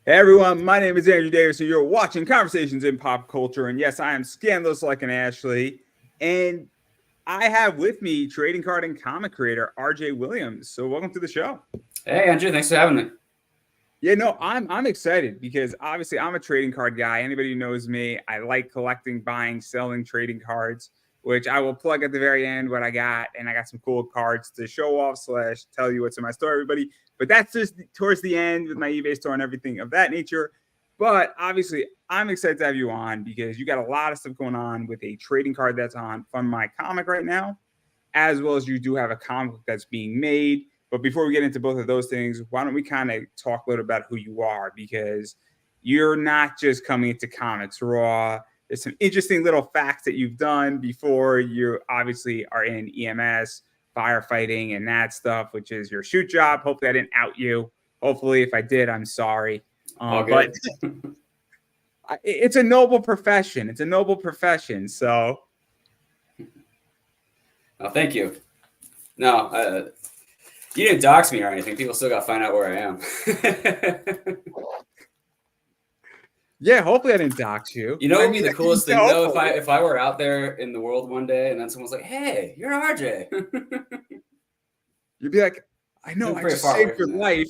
Hey everyone, my name is Andrew Davis, and you're watching Conversations in Pop Culture. And yes, I am scandalous like an Ashley. And I have with me trading card and comic creator RJ Williams. So welcome to the show. Hey Andrew, thanks for having me. Yeah, no, I'm excited because obviously I'm a trading card guy. Anybody who knows me, I like collecting, buying, selling trading cards, which I will plug at the very end what I got. And I got some cool cards to show off slash tell you what's in my store, everybody. But that's just towards the end with my eBay store and everything of that nature. But obviously, I'm excited to have you on because you got a lot of stuff going on with a trading card that's on Fund My Comic right now, as well as you do have a comic book that's being made. But before we get into both of those things, why don't we kind of talk a little about who you are? Because you're not just coming into comics raw. There's some interesting little facts that you've done before. You obviously are in EMS, firefighting, and that stuff, which is your shoot job. Hopefully, I didn't out you. Hopefully, if I did, I'm sorry. All But good. it's a noble profession. It's a noble profession. So Oh, thank you. No, you didn't dox me or anything. People still got to find out where I am. yeah, hopefully I didn't dox you. You know, I what would be mean, the coolest thing though hopefully. if I were out there in the world one day and then someone's like, "Hey, you're RJ." You'd be like, I know, You're I pretty just far saved away your from that. life.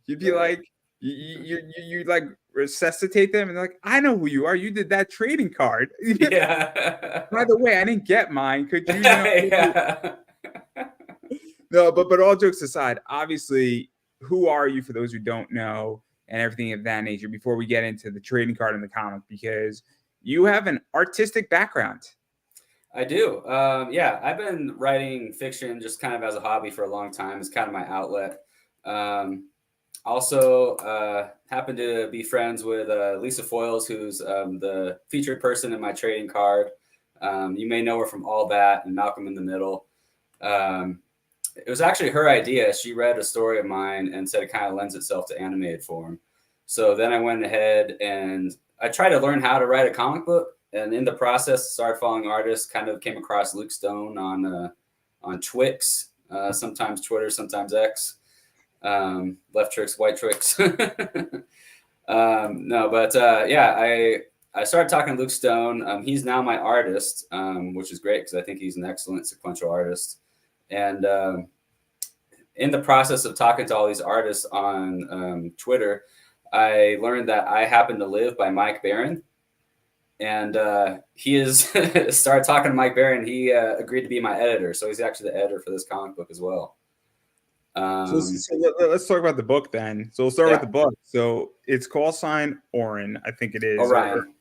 You'd be like, you like resuscitate them, and they're like, I know who you are. You did that trading card. Yeah. By the way, I didn't get mine. Could you, Yeah. no, but all jokes aside, obviously, who are you for those who don't know and everything of that nature before we get into the trading card in the comic, because you have an artistic background. I do. Yeah, I've been writing fiction just kind of as a hobby for a long time. It's kind of my outlet. Um, Also, happen to be friends with Lisa Foyles, who's the featured person in my trading card. You may know her from All That and Malcolm in the Middle. Um, it was actually her idea. She read a story of mine and said it kind of lends itself to animated form. So then I went ahead and I tried to learn how to write a comic book, and in the process, started following artists. Kind of came across Luke Stone on Twix, sometimes Twitter, sometimes X, left tricks, white tricks. No, but yeah, I started talking to Luke Stone. He's now my artist, which is great because I think he's an excellent sequential artist. And in the process of talking to all these artists on Twitter, I learned that I happen to live by Mike Baron. And he is started talking to Mike Baron. He agreed to be my editor, so he's actually the editor for this comic book as well. So let's talk about the book then. So we'll start with Yeah, the book. So it's call sign Orin, I think it is, or Orion.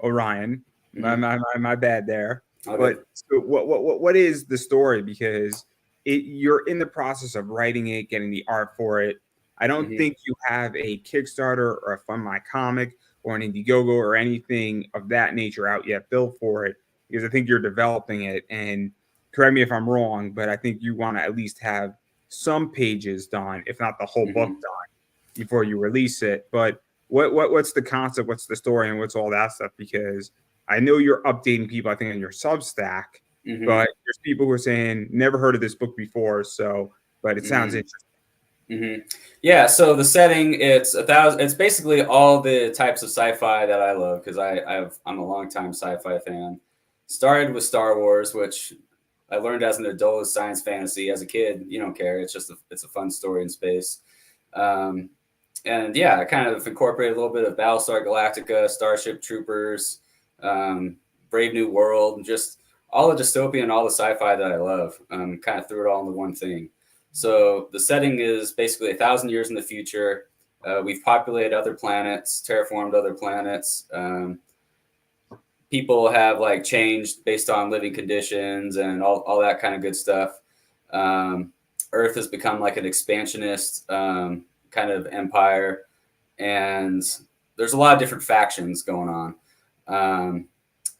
Orion. My, Mm-hmm. my, my, my bad there. All good. But so what is the story? Because you're in the process of writing it, getting the art for it. I don't Mm-hmm. think you have a Kickstarter or a Fund My Comic or an Indiegogo or anything of that nature out yet built for it, because I think you're developing it. And correct me if I'm wrong, but I think you want to at least have some pages done, if not the whole book Mm-hmm. done, before you release it. But what's the concept? What's the story? And what's all that stuff? Because I know you're updating people, I think, on your Substack, Mm-hmm. but there's people who are saying never heard of this book before. So, but it sounds Mm-hmm. interesting. Mm-hmm. Yeah. So the setting, it's 1,000. It's basically all the types of sci-fi that I love because I'm a longtime sci-fi fan. Started with Star Wars, which I learned as an adult is science fantasy. As a kid, you don't care. It's a fun story in space. Um, and yeah, I kind of incorporated a little bit of Battlestar Galactica, Starship Troopers, um, Brave New World, and just all the dystopian and all the sci-fi that I love. Kind of threw it all into one thing. So the setting is basically 1,000 years in the future. We've populated other planets, terraformed other planets. People have like changed based on living conditions and all that kind of good stuff. Um, Earth has become like an expansionist kind of empire, and there's a lot of different factions going on. Um,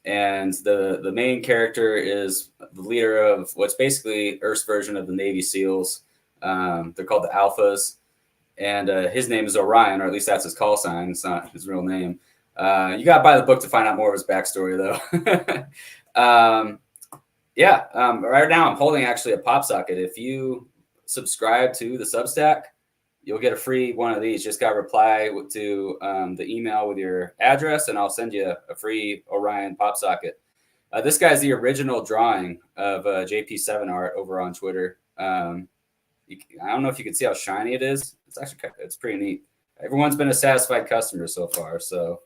and the main character is the leader of what's basically Earth's version of the Navy SEALs. They're called the Alphas, and his name is Orion, or at least that's his call sign. It's not his real name. You got to buy the book to find out more of his backstory, though. Yeah, right now I'm holding actually a pop socket. If you subscribe to the Substack, you'll get a free one of these. Just got to reply to the email with your address, and I'll send you a free Orion pop socket. This guy's the original drawing of JP7 art over on Twitter. I don't know if you can see how shiny it is. It's pretty neat. Everyone's been a satisfied customer so far, so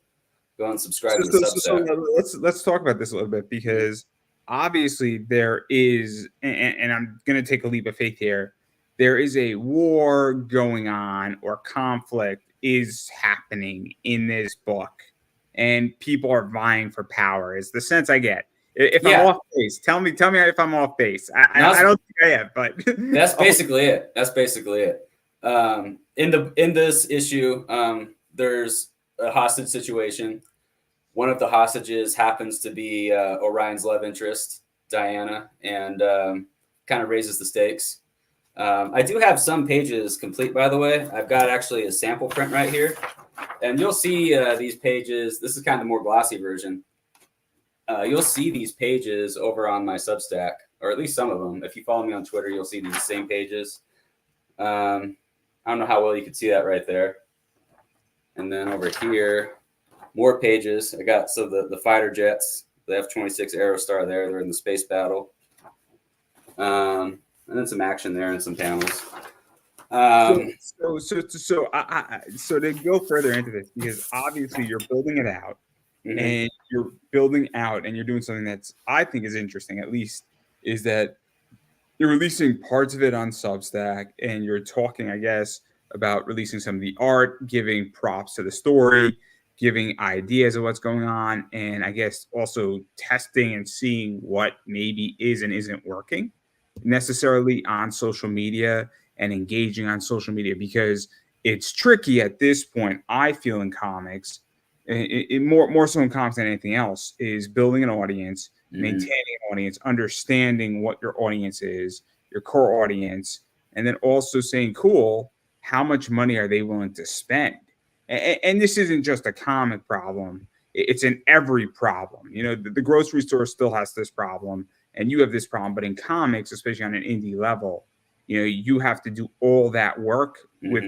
go and subscribe to the Substack. Let's talk about this a little bit, because obviously there is, and I'm going to take a leap of faith here, there is a war going on, or conflict is happening in this book, and people are vying for power, is the sense I get. If I'm off base, tell me if I'm off base. I don't think I am, but that's basically it. That's basically it. In this issue, there's a hostage situation. One of the hostages happens to be Orion's love interest, Diana, and kind of raises the stakes. I do have some pages complete, by the way. I've got actually a sample print right here, and you'll see these pages. This is kind of the more glossy version. You'll see these pages over on my Substack, or at least some of them. If you follow me on Twitter, you'll see these same pages. I don't know how well you can see that right there. And then over here, more pages. I got the fighter jets, the F-26 Aerostar there. They're in the space battle. And then some action there and some panels. So to go further into this, because obviously you're building it out, and you're building out, and you're doing something that's, I think, is interesting, at least, is that you're releasing parts of it on Substack, and you're talking, I guess, about releasing some of the art, giving props to the story, giving ideas of what's going on, and I guess also testing and seeing what maybe is and isn't working necessarily on social media, and engaging on social media, because it's tricky at this point, I feel, in comics, more so in comics than anything else, is building an audience, maintaining an audience, understanding what your audience is, your core audience, and then also saying, cool, how much money are they willing to spend? And this isn't just a comic problem. It's in every problem. You know, the grocery store still has this problem, and you have this problem. But in comics, especially on an indie level, you know, you have to do all that work with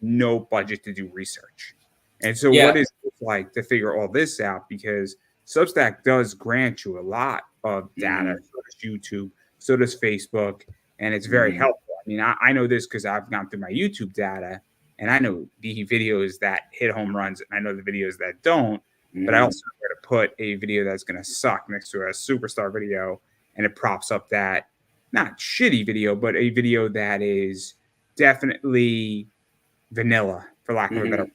no budget to do research. And so what is it like to figure all this out? Because Substack does grant you a lot of data. So does YouTube, so does Facebook, and it's very helpful. I mean, I know this because I've gone through my YouTube data, and I know the videos that hit home runs, and I know the videos that don't. But I also know where to put a video that's going to suck next to a superstar video, and it props up that not shitty video, but a video that is definitely vanilla, for lack of a better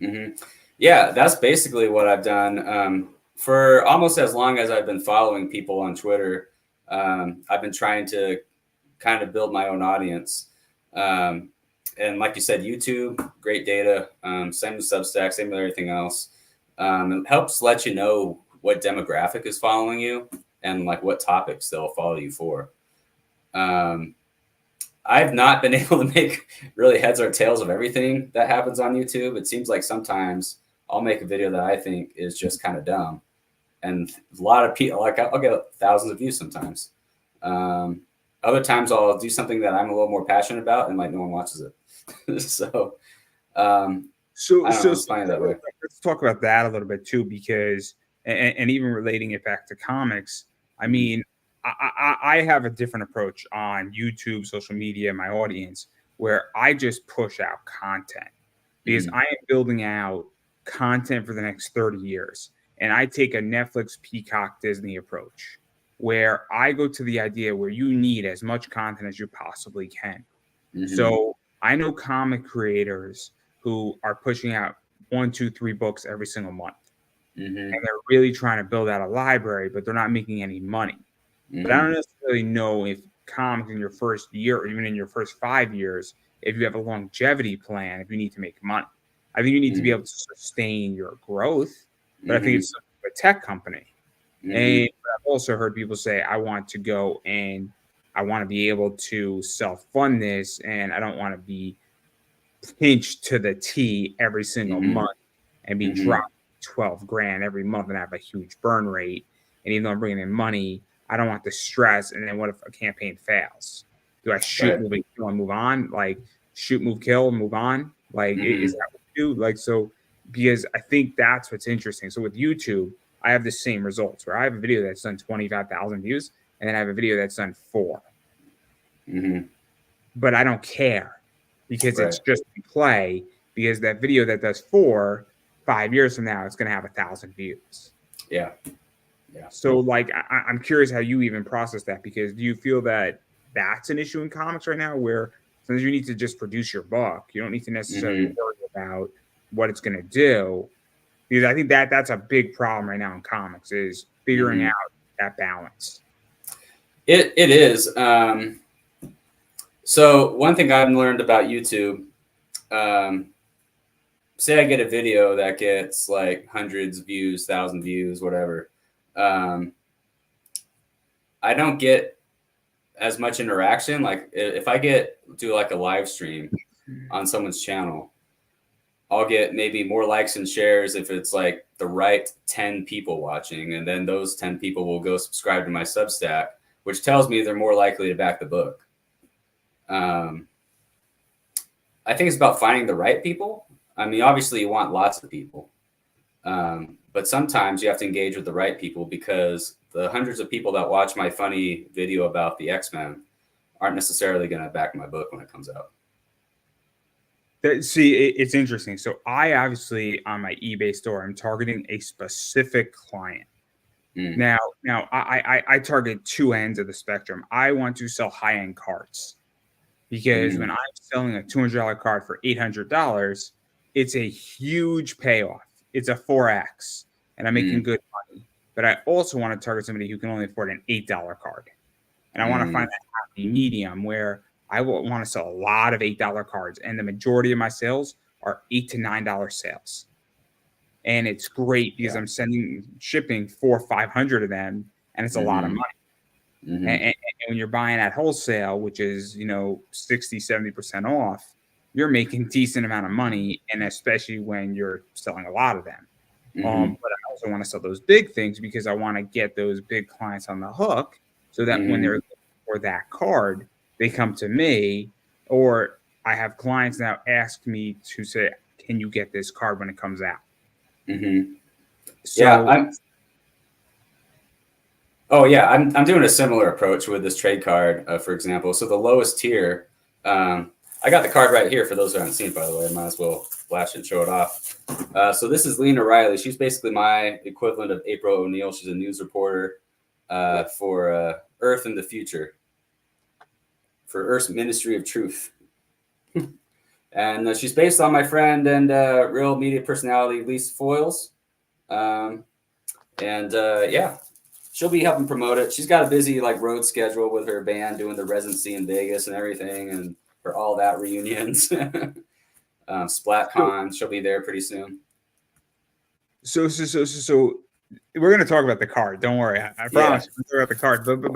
word. Yeah, that's basically what I've done. For almost as long as I've been following people on Twitter, I've been trying to kind of build my own audience. And like you said, YouTube, great data. Same with Substack, same with everything else. It helps let you know what demographic is following you and like what topics they'll follow you for. I've not been able to make really heads or tails of everything that happens on YouTube. It seems like sometimes I'll make a video that I think is just kind of dumb, and a lot of people, like, I'll get thousands of views sometimes. Other times I'll do something that I'm a little more passionate about, and like no one watches it. So it's funny that way. Let's talk about that a little bit too, because and even relating it back to comics, I mean, I have a different approach on YouTube, social media, my audience, where I just push out content, because I am building out content for the next 30 years. And I take a Netflix, Peacock, Disney approach, where I go to the idea where you need as much content as you possibly can. So I know comic creators who are pushing out 1, 2, 3 books every single month. And they're really trying to build out a library, but they're not making any money. But I don't necessarily know if comics in your first year, or even in your first 5 years, if you have a longevity plan, if you need to make money. I think you need to be able to sustain your growth, but I think it's a tech company. And I've also heard people say, I want to go and I want to be able to self-fund this, and I don't want to be pinched to the T every single month and be dropped 12 grand every month and have a huge burn rate. And even though I'm bringing in money, I don't want the stress. And then what if a campaign fails? Do I shoot, move on? Like, shoot, move, kill, and move on? Like, is that what you do? Like, so because I think that's what's interesting. So with YouTube, I have the same results where I have a video that's done 25,000 views, and then I have a video that's done 4. But I don't care because Right. it's just play. Because that video that does 4, 5 years from now, it's going to have 1,000 views. Yeah. So, like, I'm curious how you even process that, because do you feel that that's an issue in comics right now, where sometimes you need to just produce your book, you don't need to necessarily worry about what it's going to do? Because I think that that's a big problem right now in comics, is figuring out that balance. It is. So one thing I've learned about YouTube, say I get a video that gets like hundreds of views, 1,000 views, whatever. I don't get as much interaction. Like if I do like a live stream on someone's channel, I'll get maybe more likes and shares if it's like the right 10 people watching. And then those 10 people will go subscribe to my Substack, which tells me they're more likely to back the book. I think it's about finding the right people. I mean, obviously you want lots of people, but sometimes you have to engage with the right people, because the hundreds of people that watch my funny video about the X-Men aren't necessarily going to back my book when it comes out. See, it's interesting. So I obviously, on my eBay store, I'm targeting a specific client. Now I target 2 ends of the spectrum. I want to sell high-end cards, because when I'm selling a $200 card for $800, it's a huge payoff. It's a 4x, and I'm making good money. But I also want to target somebody who can only afford an $8 card. And I want to find that happy medium where I will want to sell a lot of $8 cards, and the majority of my sales are $8 to $9 sales. And it's great because I'm shipping 400 or 500 of them, and it's a lot of money. And when you're buying at wholesale, which is, 60, 70% off, you're making decent amount of money, and especially when you're selling a lot of them. But I also want to sell those big things, because I want to get those big clients on the hook, so that when they're looking for that card, they come to me. Or I have clients now ask me to say, can you get this card when it comes out? So I'm doing a similar approach with this trade card, for example. So the lowest tier, I got the card right here for those who haven't seen it, by the way. I might as well flash it and show it off. So this is Lena Riley. She's basically my equivalent of April O'Neil. She's a news reporter for Earth in the Future, for Earth's Ministry of Truth. And she's based on my friend and real media personality, Lisa Foiles. She'll be helping promote it. She's got a busy road schedule with her band, doing the residency in Vegas and everything, and for all that reunions. SplatCon, she'll be there pretty soon. So we're gonna talk about the card. Don't worry, I promise. We're gonna talk about the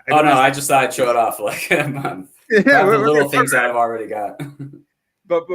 card. I just thought I'd show it off. The little things that I've already got. But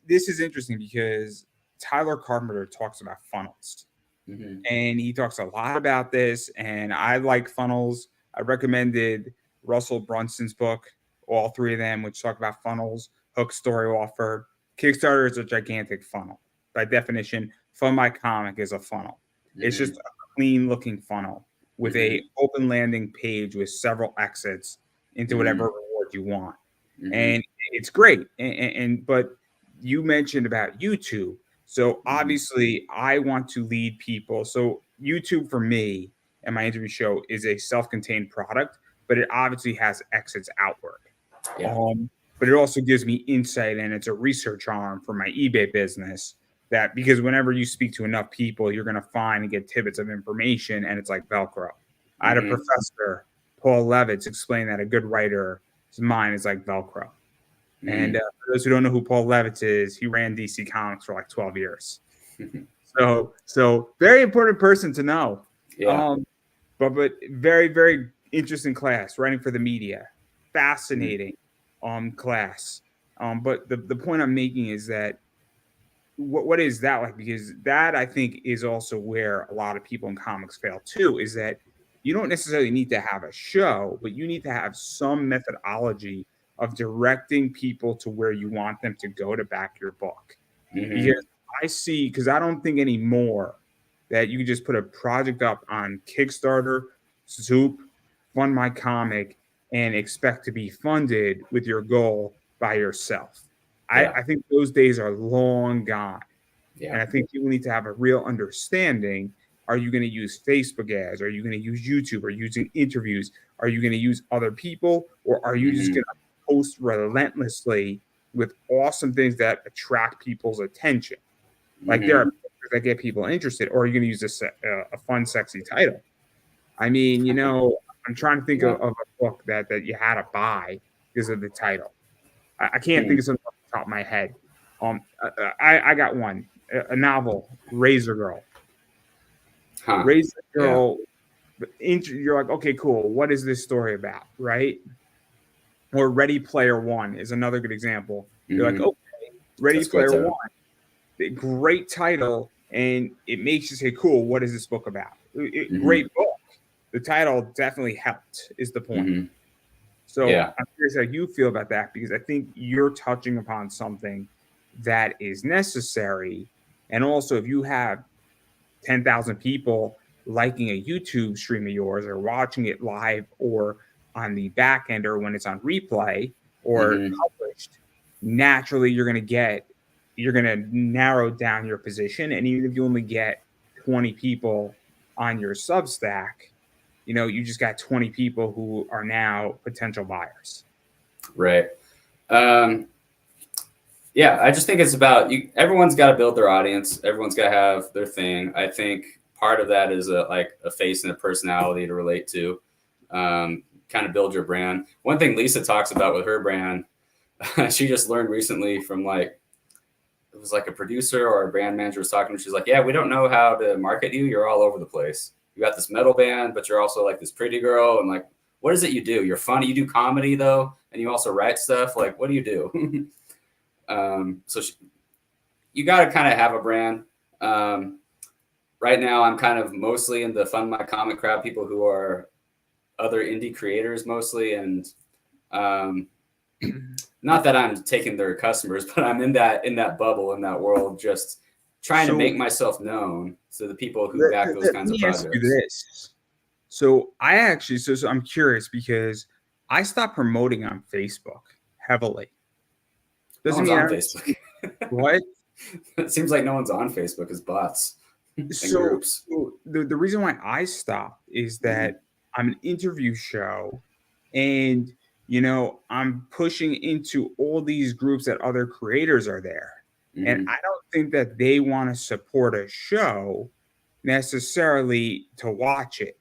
this is interesting, because Tyler Carpenter talks about funnels. And he talks a lot about this, and I like funnels. I recommended Russell Brunson's book, all 3 of them, which talk about funnels. Hook, Story, Offer. Kickstarter is a gigantic funnel. By definition, Fund My Comic is a funnel. It's just a clean looking funnel with a open landing page with several exits into whatever reward you want. And it's great. But you mentioned about YouTube. So obviously I want to lead people. So YouTube for me and my interview show is a self-contained product, but it obviously has exits outward. But it also gives me insight, and it's a research arm for my eBay business, that because whenever you speak to enough people, you're going to find and get tidbits of information, and it's like Velcro. I had a professor, Paul Levitz, explain that a good writer's mind is like Velcro. And for those who don't know who Paul Levitz is, he ran DC Comics for 12 years. So very important person to know. But very, very interesting class, writing for the media. Fascinating class. But the point I'm making is that what is that like? Because that, I think, is also where a lot of people in comics fail too, is that you don't necessarily need to have a show, but you need to have some methodology of directing people to where you want them to go to back your book. Mhm. Because I don't think anymore that you can just put a project up on Kickstarter, Zoop, Fund My Comic, and expect to be funded with your goal by yourself. Yeah. I think those days are long gone. And Yeah. I think people need to have a real understanding. Are you going to use Facebook ads? Are you going to use YouTube? Are you using interviews? Are you going to use other people? Or are you just Mhm. going to post relentlessly with awesome things that attract people's attention? Like there are Mhm. pictures that get people interested, or are you going to use a fun, sexy title? I mean, I'm trying to think Yeah. of a book that you had to buy because of the title. I can't Hmm. think of something off the top of my head. I got one, a novel, Razor Girl. Huh. Razor Yeah. Girl. You're like, okay, cool. What is this story about, right? Or Ready Player One is another good example. You're like, Mhm. okay, Ready That's a great Player title. One, great title, and it makes you say, cool, what is this book about? Mhm. Great book. The title definitely helped, is the point. Mhm. So Yeah. I'm curious how you feel about that, because I think you're touching upon something that is necessary. And also, if you have 10,000 people liking a YouTube stream of yours or watching it live or on the back end or when it's on replay or Mhm. published, naturally you're going to narrow down your position. And even if you only get 20 people on your Substack, you just got 20 people who are now potential buyers. Right. Yeah, I just think it's about you. Everyone's got to build their audience. Everyone's got to have their thing. I think part of that is like a face and a personality to relate to, kind of build your brand. One thing Lisa talks about with her brand, she just learned recently from it was like a producer or a brand manager was talking to her. She's like, yeah, we don't know how to market you. You're all over the place. You got this metal band, but you're also like this pretty girl. And like, what is it you do? You're funny. You do comedy though. And you also write stuff. Like, what do you do? So you got to kind of have a brand. Right now, I'm kind of mostly in the Fund My Comic crowd, people who are other indie creators mostly. And not that I'm taking their customers, but I'm in that bubble, in that world, just trying to make myself known to the people who back those kinds of Let me ask you projects. this. So I'm curious because I stopped promoting on Facebook heavily. No Doesn't one's mean on Facebook. what? It seems like no one's on Facebook as bots and So, groups. the reason why I stopped is that I'm an interview show, and I'm pushing into all these groups that other creators are there, and Mm-hmm. I don't think that they want to support a show necessarily to watch it.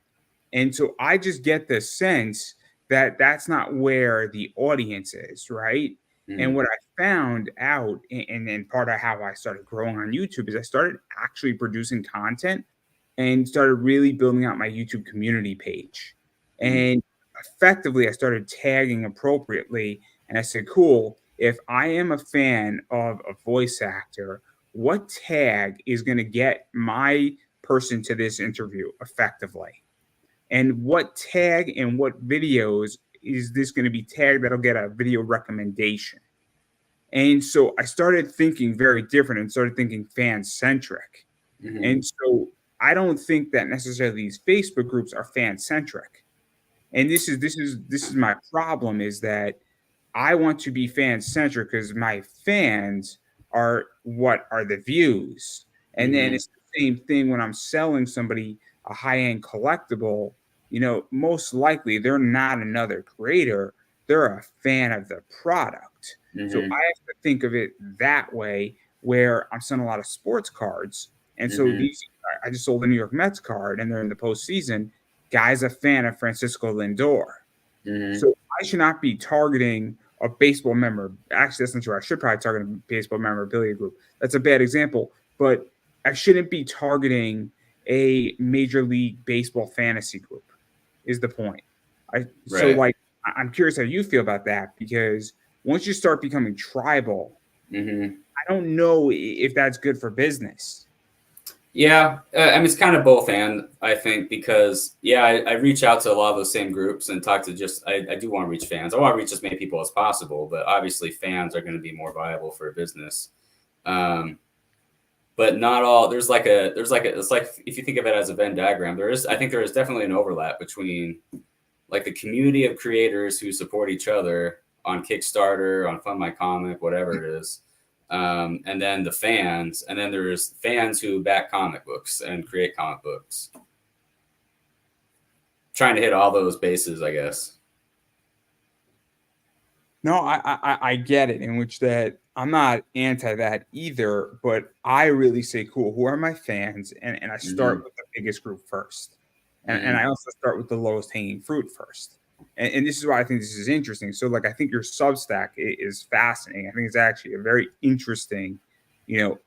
And so I just get the sense that that's not where the audience is, right? Mm-hmm. And what I found out, and part of how I started growing on YouTube, is I started actually producing content and started really building out my YouTube community page. Mm-hmm. And effectively, I started tagging appropriately. And I said, cool, if I am a fan of a voice actor, what tag is going to get my person to this interview effectively? And what tag and what videos is this going to be tagged that'll get a video recommendation? And so I started thinking very different and started thinking fan centric. Mm-hmm. And so I don't think that necessarily these Facebook groups are fan centric. And this is my problem, is that I want to be fan centric because my fans are what are the views. And then Mm-hmm. it's the same thing when I'm selling somebody a high-end collectible, most likely they're not another creator, they're a fan of the product. So I Mm-hmm. have to think of it that way, where I'm selling a lot of sports cards. And so Mm-hmm. I just sold a New York Mets card and they're in the postseason. Guy's a fan of Francisco Lindor. Mm-hmm. So I should not be targeting a baseball member. Actually, that's not true. I should probably target a baseball memorabilia group. That's a bad example, but I shouldn't be targeting a Major League Baseball fantasy group, is the point. So Right. like, I'm curious how you feel about that, because once you start becoming tribal, Mm-hmm. I don't know if that's good for business. Yeah, I mean it's kind of both, and I think because I reach out to a lot of those same groups and talk to I do want to reach fans. I want to reach as many people as possible, but obviously fans are going to be more viable for a business. Um, but not all. It's like if you think of it as a Venn diagram, I think there is definitely an overlap between like the community of creators who support each other on Kickstarter, on Fund My Comic, whatever it is. And then the fans, and then there's fans who back comic books and create comic books. Trying to hit all those bases, I guess. No, I get it. In which that I'm not anti that either, but I really say, cool, who are my fans? And I start with the biggest group first. And I also start with the lowest hanging fruit first. And this is why I think this is interesting. So, like, I think your Substack is fascinating. I think it's actually a very interesting,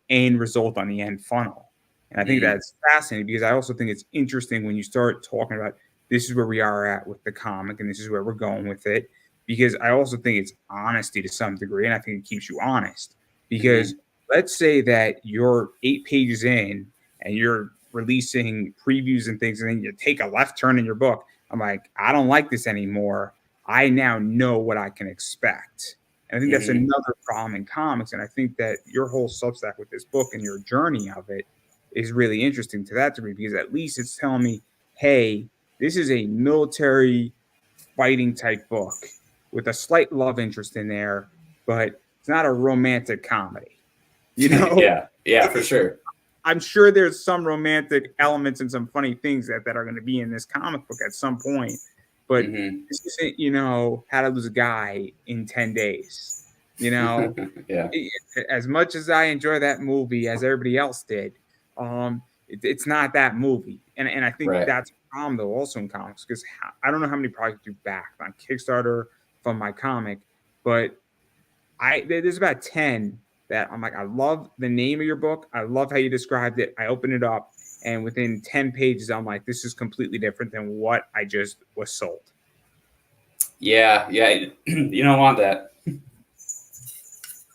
end result on the end funnel. And I think that's fascinating because I also think it's interesting when you start talking about this is where we are at with the comic and this is where we're going with it. Because I also think it's honesty to some degree, and I think it keeps you honest. Because let's say that you're 8 pages in and you're releasing previews and things, and then you take a left turn in your book. I'm like, I don't like this anymore. I now know what I can expect. And I think that's another problem in comics. And I think that your whole Substack with this book and your journey of it is really interesting to that degree, because at least it's telling me, hey, this is a military fighting type book with a slight love interest in there, but it's not a romantic comedy. Yeah, for sure. I'm sure there's some romantic elements and some funny things that are going to be in this comic book at some point, but this isn't, How to Lose a Guy in 10 days. Yeah. As much as I enjoy that movie, as everybody else did, it's not that movie. And I think that's a problem, though, also in comics, because I don't know how many projects you backed on Kickstarter from my comic, but there's about 10 that I'm like, I love the name of your book. I love how you described it. I open it up, and within 10 pages, I'm like, this is completely different than what I just was sold. Yeah. You don't want that.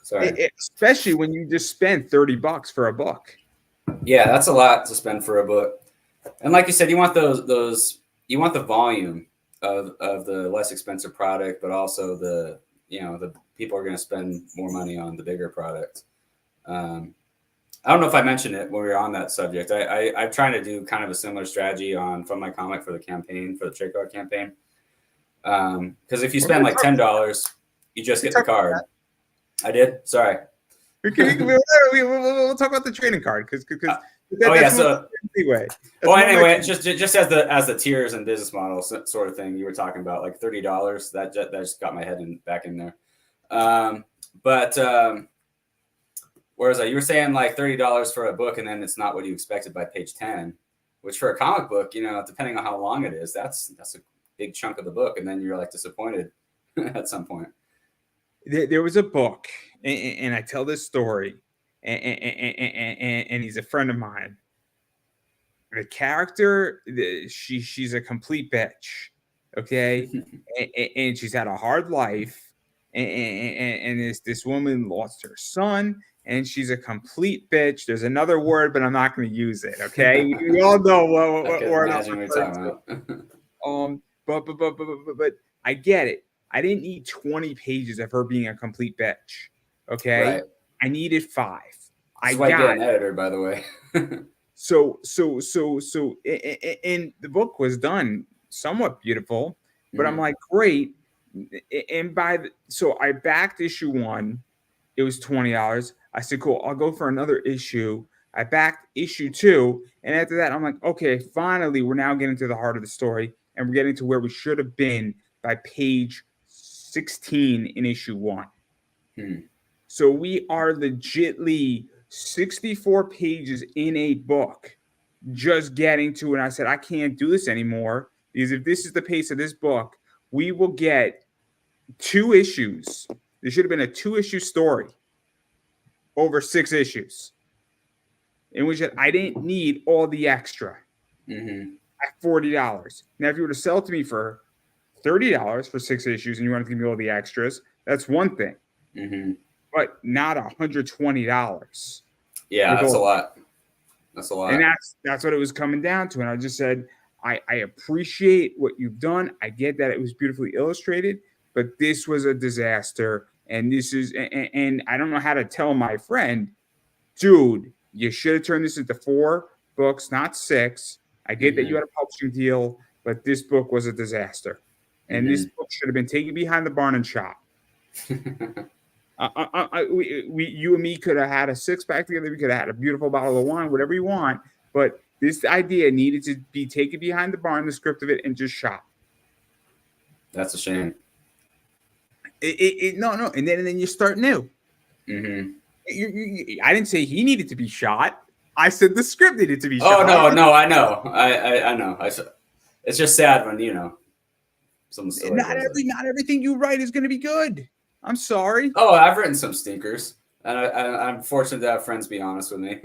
Sorry. Especially when you just spend $30 for a book. Yeah, that's a lot to spend for a book. And like you said, you want those you want the volume of the less expensive product, but also the people are going to spend more money on the bigger product. I don't know if I mentioned it when we were on that subject. I'm trying to do kind of a similar strategy on Fund My Comic for the campaign, for the trade card campaign. Because if you spend like $10, you just get the card. I did. Sorry. We'll talk about the trading card because. Anyway, just as the tiers and business model sort of thing you were talking about, like $30, that just got my head back in there. Whereas you were saying like $30 for a book, and then it's not what you expected by page 10, which for a comic book, depending on how long it is, that's a big chunk of the book, and then you're like disappointed at some point. There was a book, and I tell this story, and he's a friend of mine. The character, she's a complete bitch, okay, and she's had a hard life, and this woman lost her son, and she's a complete bitch. There's another word, but I'm not going to use it. Okay, we all know what word I'm talking about. But I get it. I didn't need 20 pages of her being a complete bitch. Okay. Right. I needed 5. That's why I get an editor, by the way. So, and the book was done somewhat beautiful, but I'm like, great. And so I backed issue 1. It was $20. I said, cool, I'll go for another issue. I backed issue 2. And after that, I'm like, okay, finally, we're now getting to the heart of the story, and we're getting to where we should have been by page 16 in issue 1. So we are legitly 64 pages in a book, just getting to it. And I said, I can't do this anymore, because if this is the pace of this book, we will get 2 issues. There should have been a 2-issue story over 6 issues, in which I didn't need all the extra at $40. Now, if you were to sell it to me for $30 for 6 issues and you wanted to give me all the extras, that's one thing. But not $120. Yeah, that's a lot. That's a lot. And that's what it was coming down to. And I just said, I appreciate what you've done. I get that it was beautifully illustrated, but this was a disaster. And and I don't know how to tell my friend, dude, you should have turned this into 4 books, not 6. I get that you had a publishing deal, but this book was a disaster. And this book should have been taken behind the barn and shot. You and me could have had a 6-pack together. We could have had a beautiful bottle of wine, whatever you want. But this idea needed to be taken behind the barn, the script of it, and just shot. That's a shame. No. And then you start new. I didn't say he needed to be shot. I said the script needed to be shot. Oh, no, I know. I know. It's just sad when, not everything you write is going to be good. I'm sorry. Oh, I've written some stinkers. And I'm fortunate to have friends be honest with me.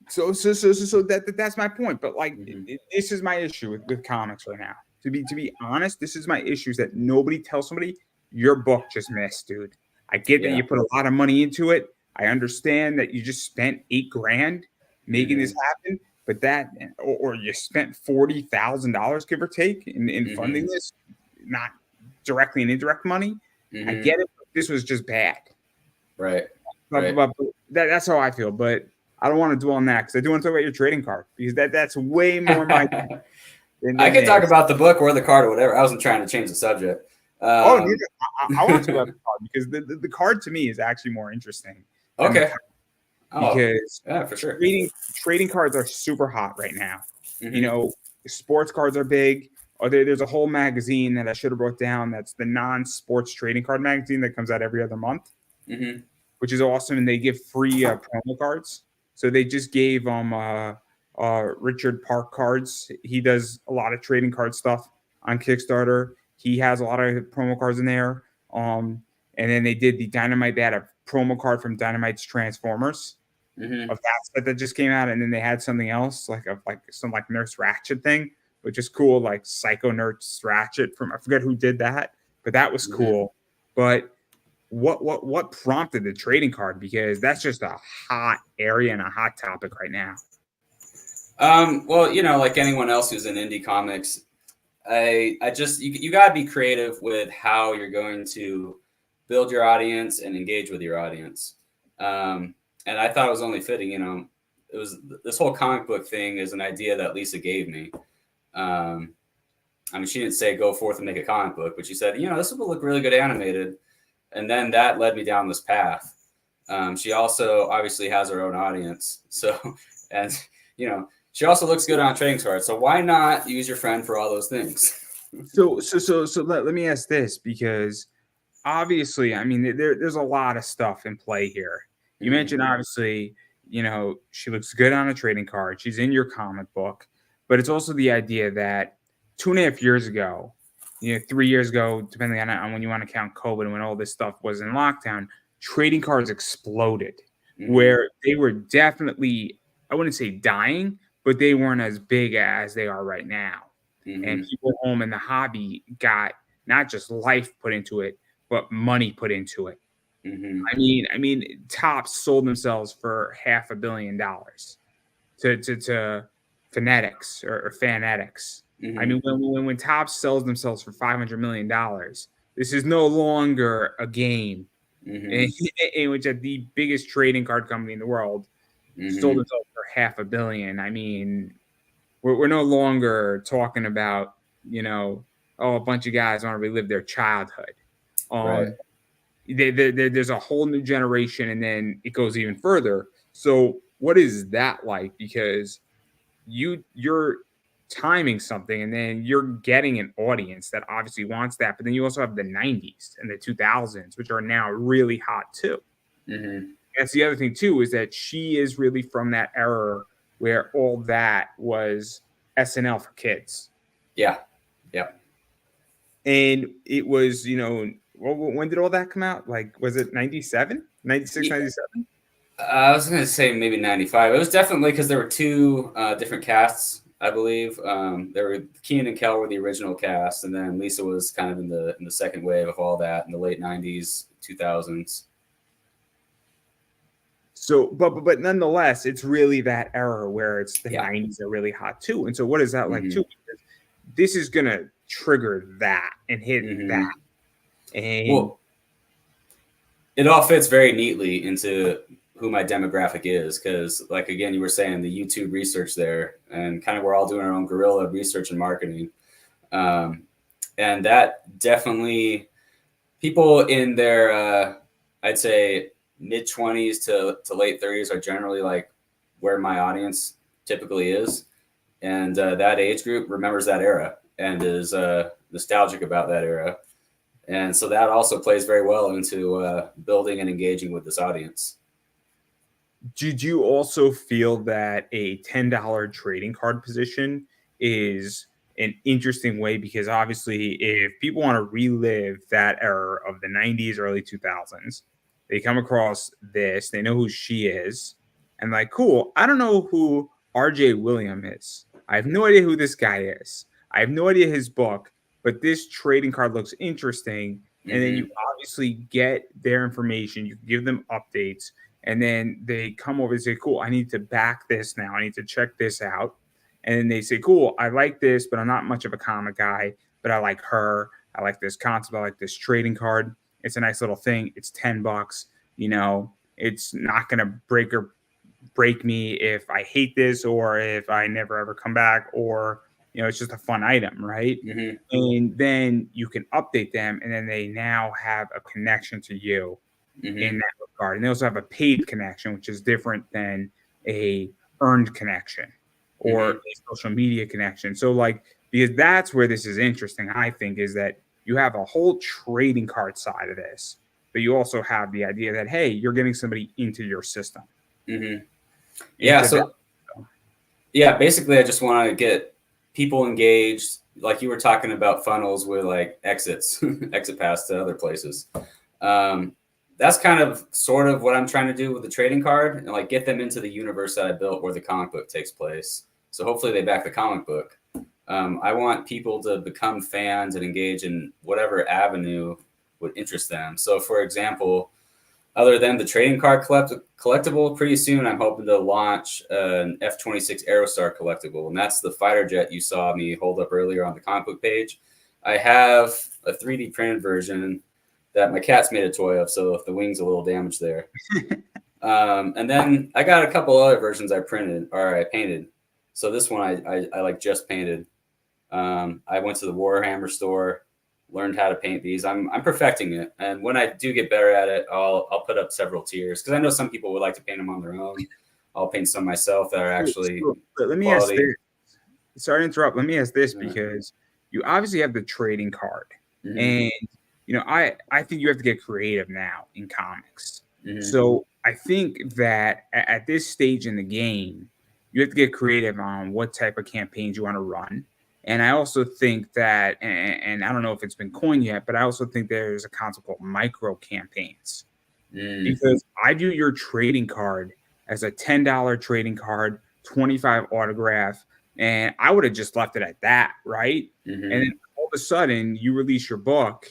So that's my point. But this is my issue with comics right now. To be honest, this is my issue, is that nobody tells somebody your book just missed, dude. I get that you put a lot of money into it. I understand that you just spent $8,000 making this happen, but or you spent $40,000, give or take, in funding this, not directly and indirect money. I get it. But this was just bad. Right. But that's how I feel. But I don't want to dwell on that, because I do want to talk about your trading card, because that's way more my. I could talk about the book or the card or whatever. I wasn't trying to change the subject. I want to talk about the card, because the card to me is actually more interesting. Okay. Because for sure. Trading cards are super hot right now. Sports cards are big. There's a whole magazine that I should have wrote down. That's the non-sports trading card magazine that comes out every other month, which is awesome. And they give free promo cards. So they just gave Richard Park cards. He does a lot of trading card stuff on Kickstarter. He has a lot of promo cards in there. And then they did the Dynamite. They had a promo card from Dynamite's Transformers of that set that just came out. And then they had something else, some Nurse Ratched thing, which is cool, like Psycho Nurse Ratched from, I forget who did that, but that was cool. But what prompted the trading card? Because that's just a hot area and a hot topic right now. Well, like anyone else who's in indie comics, I just you gotta be creative with how you're going to build your audience and engage with your audience. And I thought it was only fitting, it was this whole comic book thing is an idea that Lisa gave me. She didn't say go forth and make a comic book, but she said, this will look really good animated. And then that led me down this path. She also obviously has her own audience. So, and, she also looks good on trading cards. So why not use your friend for all those things? So let me ask this, because obviously, there's a lot of stuff in play here. You mentioned, obviously, she looks good on a trading card. She's in your comic book, but it's also the idea that 2.5 years ago, 3 years ago, depending on when you want to count COVID and when all this stuff was in lockdown, trading cards exploded, where they were definitely, I wouldn't say dying, but they weren't as big as they are right now. And people home in the hobby got not just life put into it, but money put into it. Topps sold themselves for $500 million to Fanatics or Fanatics. When Topps sells themselves for $500 million, this is no longer a game in which the biggest trading card company in the world sold themselves for $500 million. We're no longer talking about, a bunch of guys want to relive their childhood. There's a whole new generation, and then it goes even further. So what is that like? Because you're timing something, and then you're getting an audience that obviously wants that. But then you also have the 90s and the 2000s, which are now really hot too. That's the other thing too, is that she is really from that era where all that was SNL for kids. Yeah. And it was, when did all that come out? Was it 97, 96, 97? I was going to say maybe 95. It was definitely because there were 2 different casts, I believe. There were Keenan and Kel were the original cast, and then Lisa was kind of in the second wave of all that in the late 90s, 2000s. So, but nonetheless, it's really that era where it's the Yeah. 90s are really hot too. And so, what is that like Mhm. too? Because this is gonna trigger that and hit that. Mhm. And Well, it all fits very neatly into who my demographic is because, like, again, you were saying the YouTube research there, and kind of we're all doing our own guerrilla research and marketing. Um, and that definitely people in their I'd say mid 20s to late 30s are generally like where my audience typically is, and that age group remembers that era and is nostalgic about that era, and so that also plays very well into building and engaging with this audience. did you also feel that a $10 trading card position is an interesting way? Because obviously, if people want to relive that era of the 90s, early 2000s, they come across this, they know who she is, and like, cool, I don't know who RJ William is. I have no idea who this guy is. I have no idea his book, but this trading card looks interesting. And then you Hmm. obviously get their information, you give them updates, and then they come over and say, cool, I need to back this now. I need to check this out. And then they say, cool, I like this, but I'm not much of a comic guy, but I like her. I like this concept. I like this trading card. It's a nice little thing. It's $10. You know, it's not going to break me if I hate this or if I never ever come back, or, it's just a fun item, right? Hmm. And then you can update them, and then they now have a connection to you in Hmm. that regard. And they also have a paid connection, which is different than a earned connection or Hmm. a social media connection. So like, because that's where this is interesting, I think, is that you have a whole trading card side of this, but you also have the idea that, hey, you're getting somebody into your system, Hmm. Yeah. into that. So yeah, basically, I just want to get people engaged. Like you were talking about funnels with like exits, exit paths to other places. Um, that's kind of sort of what I'm trying to do with the trading card and like get them into the universe that I built where the comic book takes place. So hopefully they back the comic book. I want people to become fans and engage in whatever avenue would interest them. So, for example, other than the trading card collectible, pretty soon I'm hoping to launch an F-26 Aerostar collectible, and that's the fighter jet you saw me hold up earlier on the comic book page. I have a 3D printed version that my cat's made a toy of, so if the wing's a little damaged there. And then I got a couple other versions I printed or I painted. So this one I like just painted. I went to the Warhammer store, learned how to paint these. I'm perfecting it, and when I do get better at it, I'll put up several tiers because I know some people would like to paint them on their own. I'll paint some myself that are actually But let me ask quality. this. Sorry to interrupt. Let me ask this, Uh, because you obviously have the trading card, mhm, and I think you have to get creative now in comics. mhm, So I think that at this stage in the game, you have to get creative on what type of campaigns you want to run. And I also think that, and I don't know if it's been coined yet, but I also think there's a concept called micro campaigns, mm, because I view your trading card as a $10 trading card, 25 autograph, and I would have just left it at that, right? And then mhm, all of a sudden you release your book,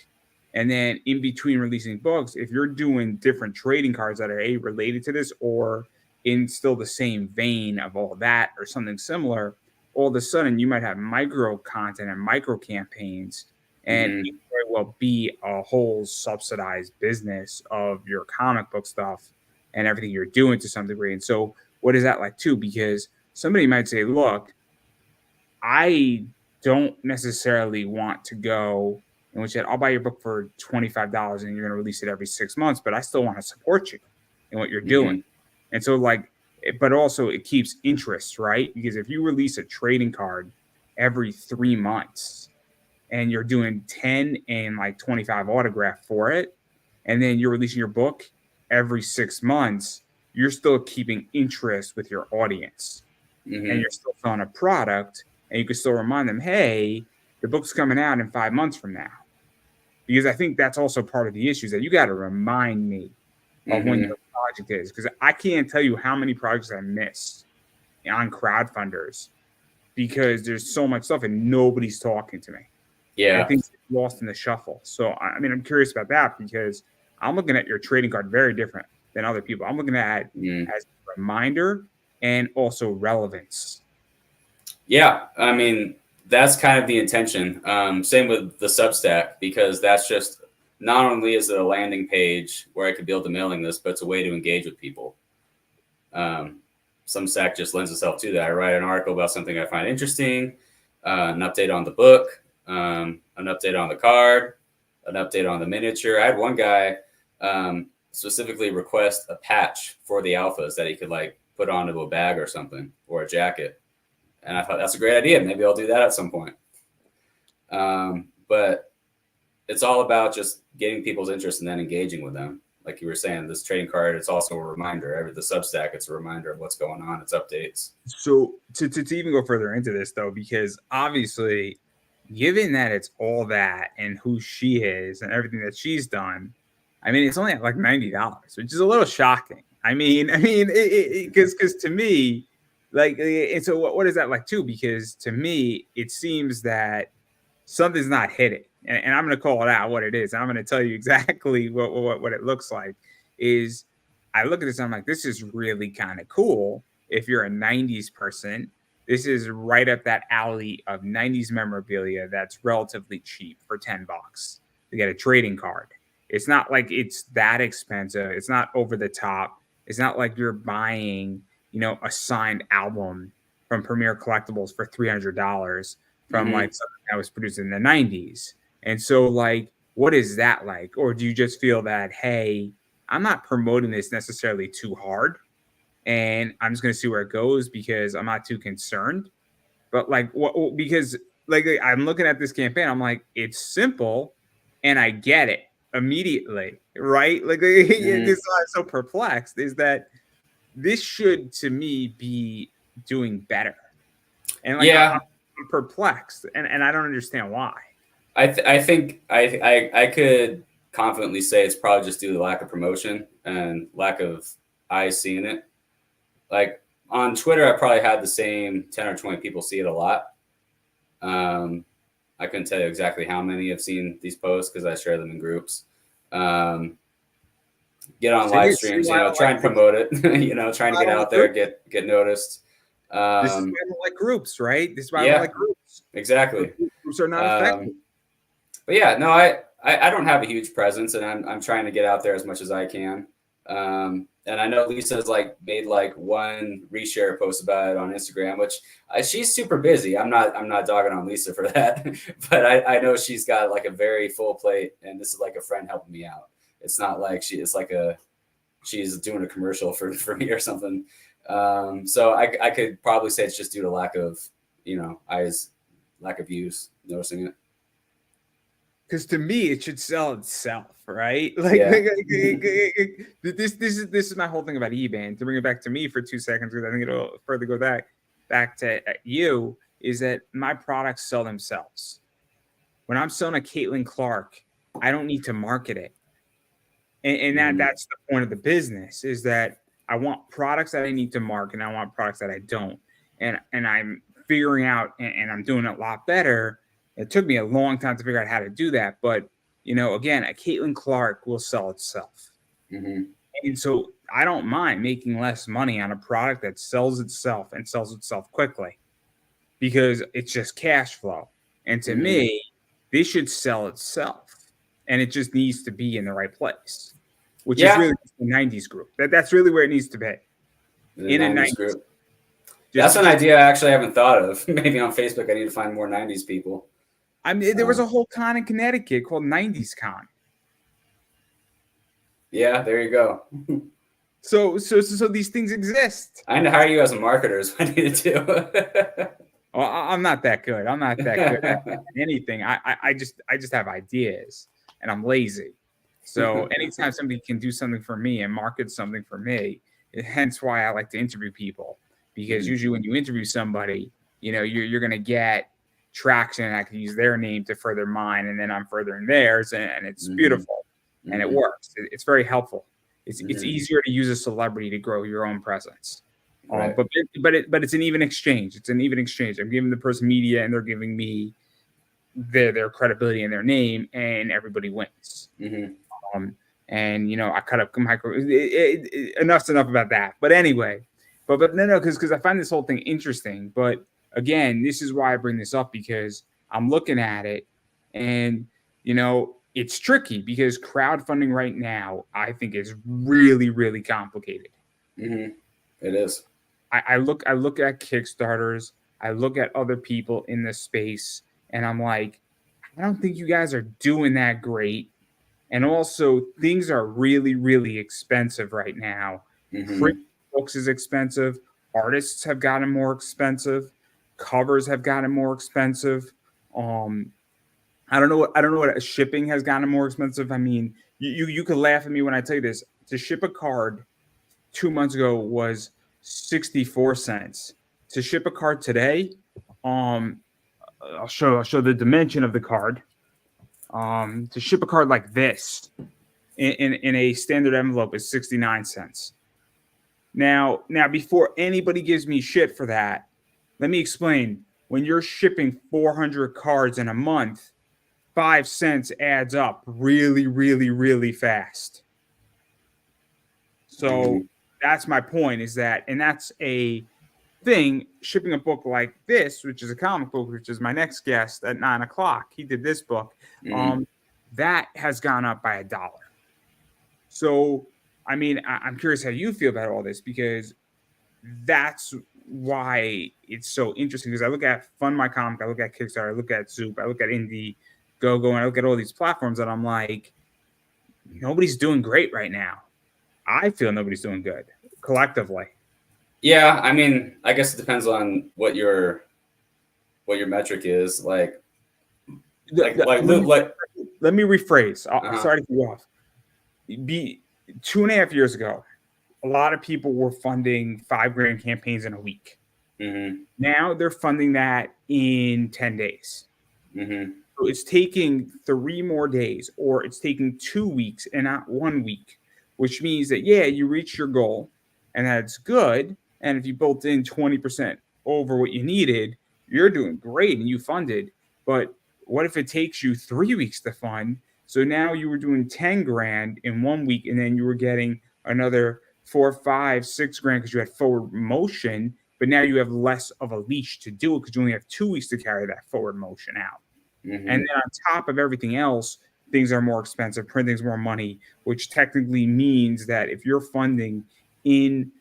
and then in between releasing books, if you're doing different trading cards that are related to this or in still the same vein of all that or something similar, all of a sudden you might have micro content and micro campaigns, and it mhm, very well be a whole subsidized business of your comic book stuff and everything you're doing to some degree. And so, what is that like too? Because somebody might say, look, I don't necessarily want to go and we said, I'll buy your book for $25 and you're going to release it every 6 months, but I still want to support you in what you're doing. mhm, And so, like, but also it keeps interest, right? Because if you release a trading card every 3 months, and you're doing 10 and like 25 autograph for it, and then you're releasing your book every 6 months, you're still keeping interest with your audience, and mhm. you're still selling a product, and you can still remind them, hey, the book's coming out in 5 months from now. Because I think that's also part of the issue, is that you got to remind me of when Mhm. your project is, because I can't tell you how many projects I missed on crowdfunders because there's so much stuff and nobody's talking to me, and Yeah. things get lost in the shuffle. So, I mean, I'm curious about that because I'm looking at your trading card very different than other people. I'm looking at Mm. as a reminder and also relevance. Yeah, I mean, that's kind of the intention. Same with the Substack, because that's just not only is it a landing page where I could build a mailing list, but it's a way to engage with people. Substack just lends itself to that. I write an article about something I find interesting, an update on the book, an update on the card, an update on the miniature. I had one guy specifically request a patch for the alphas that he could like put onto a bag or something, or a jacket. And I thought that's a great idea. Maybe I'll do that at some point. But it's all about just getting people's interest and then engaging with them. Like you were saying, this trading card, it's also a reminder. The Substack, it's a reminder of what's going on. It's updates. So to even go further into this though, because obviously, given that it's all that and who she is and everything that she's done, I mean, it's only at like $90, which is a little shocking. I mean, because to me, like, and so what is that like too? Because to me, it seems that something's not hitting, and I'm going to call it out what it is. I'm going to tell you exactly what it looks like. Is I look at this, and I'm like, this is really kind of cool. If you're a '90s person, this is right up that alley of '90s memorabilia that's relatively cheap for $10 to get a trading card. It's not like it's that expensive. It's not over the top. It's not like you're buying, a signed album from Premier Collectibles for $300 from like something that was produced in the '90s. And so, like, what is that like? Or do you just feel that, hey, I'm not promoting this necessarily too hard, and I'm just gonna see where it goes because I'm not too concerned? But like, what? Because like I'm looking at this campaign, I'm like, it's simple, and I get it immediately, right? Like, this is why I'm so perplexed. Is that this should, to me, be doing better, and like, Yeah, I'm perplexed, and I don't understand why. I think I could confidently say it's probably just due to lack of promotion and lack of eyes seeing it. Like on Twitter, I probably had the same 10 or 20 people see it a lot. I couldn't tell you exactly how many have seen these posts because I share them in groups. Get on live streams, try and promote it, trying to get out there, get noticed. This is why I don't like groups, right? This is why I don't like groups. Exactly. Groups are not effective. But yeah, no, I don't have a huge presence, and I'm trying to get out there as much as I can. And I know Lisa's like made like one reshare post about it on Instagram, which she's super busy. I'm not dogging on Lisa for that, but I know she's got like a very full plate, and this is like a friend helping me out. It's not like she's doing a commercial for me or something. So I could probably say it's just due to lack of eyes, lack of views, noticing it. Because to me, it should sell itself, right? Like, this is my whole thing about eBay. And to bring it back to me for 2 seconds, because I think it'll further go back to you, is that my products sell themselves. When I'm selling a Caitlin Clark, I don't need to market it, and that's the point of the business. Is that I want products that I need to market, and I want products that I don't, and I'm figuring out, and I'm doing it a lot better. It took me a long time to figure out how to do that. But, again, a Caitlin Clark will sell itself. Mm-hmm. And so I don't mind making less money on a product that sells itself and sells itself quickly because it's just cash flow. And to me, this should sell itself. And it just needs to be in the right place, which is really the 90s group. That's really where it needs to be. In a 90s group. That's an idea I actually haven't thought of. Maybe on Facebook, I need to find more 90s people. I mean, there was a whole con in Connecticut called 90s Con. Yeah, there you go. So these things exist. I need to hire you as a marketer is what I need to do. Well, I'm not that good. I'm not that good at anything. I just have ideas, and I'm lazy. So anytime somebody can do something for me and market something for me, hence why I like to interview people, because usually when you interview somebody, you're going to get traction, and I can use their name to further mine, and then I'm furthering theirs, and it's beautiful, and it works. It's very helpful. It's easier to use a celebrity to grow your own presence. Right. But it's an even exchange. It's an even exchange. I'm giving the person media, and they're giving me their credibility and their name, and everybody wins. and I cut up micro. Enough's enough about that. But anyway, but no, because I find this whole thing interesting. But again, this is why I bring this up, because I'm looking at it, and it's tricky because crowdfunding right now, I think, is really, really complicated. Mm-hmm. It is. I look at Kickstarters, I look at other people in this space, and I'm like, I don't think you guys are doing that great. And also, things are really, really expensive right now. Mm-hmm. Print books is expensive. Artists have gotten more expensive. Covers have gotten more expensive. I don't know what shipping has gotten more expensive. I mean, you could laugh at me when I tell you this. To ship a card 2 months ago was 64 cents. To ship a card today, I'll show the dimension of the card. To ship a card like this in a standard envelope is 69 cents. Now, before anybody gives me shit for that, let me explain. When you're shipping 400 cards in a month, 5 cents adds up really, really, really fast. So that's my point, is that, and that's a thing, shipping a book like this, which is a comic book, which is my next guest at 9:00. He did this book. That has gone up by $1. So, I mean, I'm curious how you feel about all this, because that's why it's so interesting. Because I look at Fund My Comic, I look at Kickstarter, I look at Zoop, I look at Indiegogo, and I look at all these platforms, and I'm like, nobody's doing great right now. I feel nobody's doing good collectively. Yeah, I mean, I guess it depends on what your metric is. Let me rephrase. Sorry to cut you off. 2.5 years ago, a lot of people were funding $5,000 campaigns in a week. Mm-hmm. Now they're funding that in 10 days. Mm-hmm. So it's taking 3 more days, or it's taking 2 weeks and not 1 week, which means that, yeah, you reach your goal, and that's good. And if you built in 20% over what you needed, you're doing great and you funded. But what if it takes you 3 weeks to fund? So now you were doing 10 grand in 1 week, and then you were getting another 4, 5, 6 grand because you had forward motion, but now you have less of a leash to do it because you only have 2 weeks to carry that forward motion out. Mm-hmm. And then on top of everything else, things are more expensive, printing's more money, which technically means that if you're funding in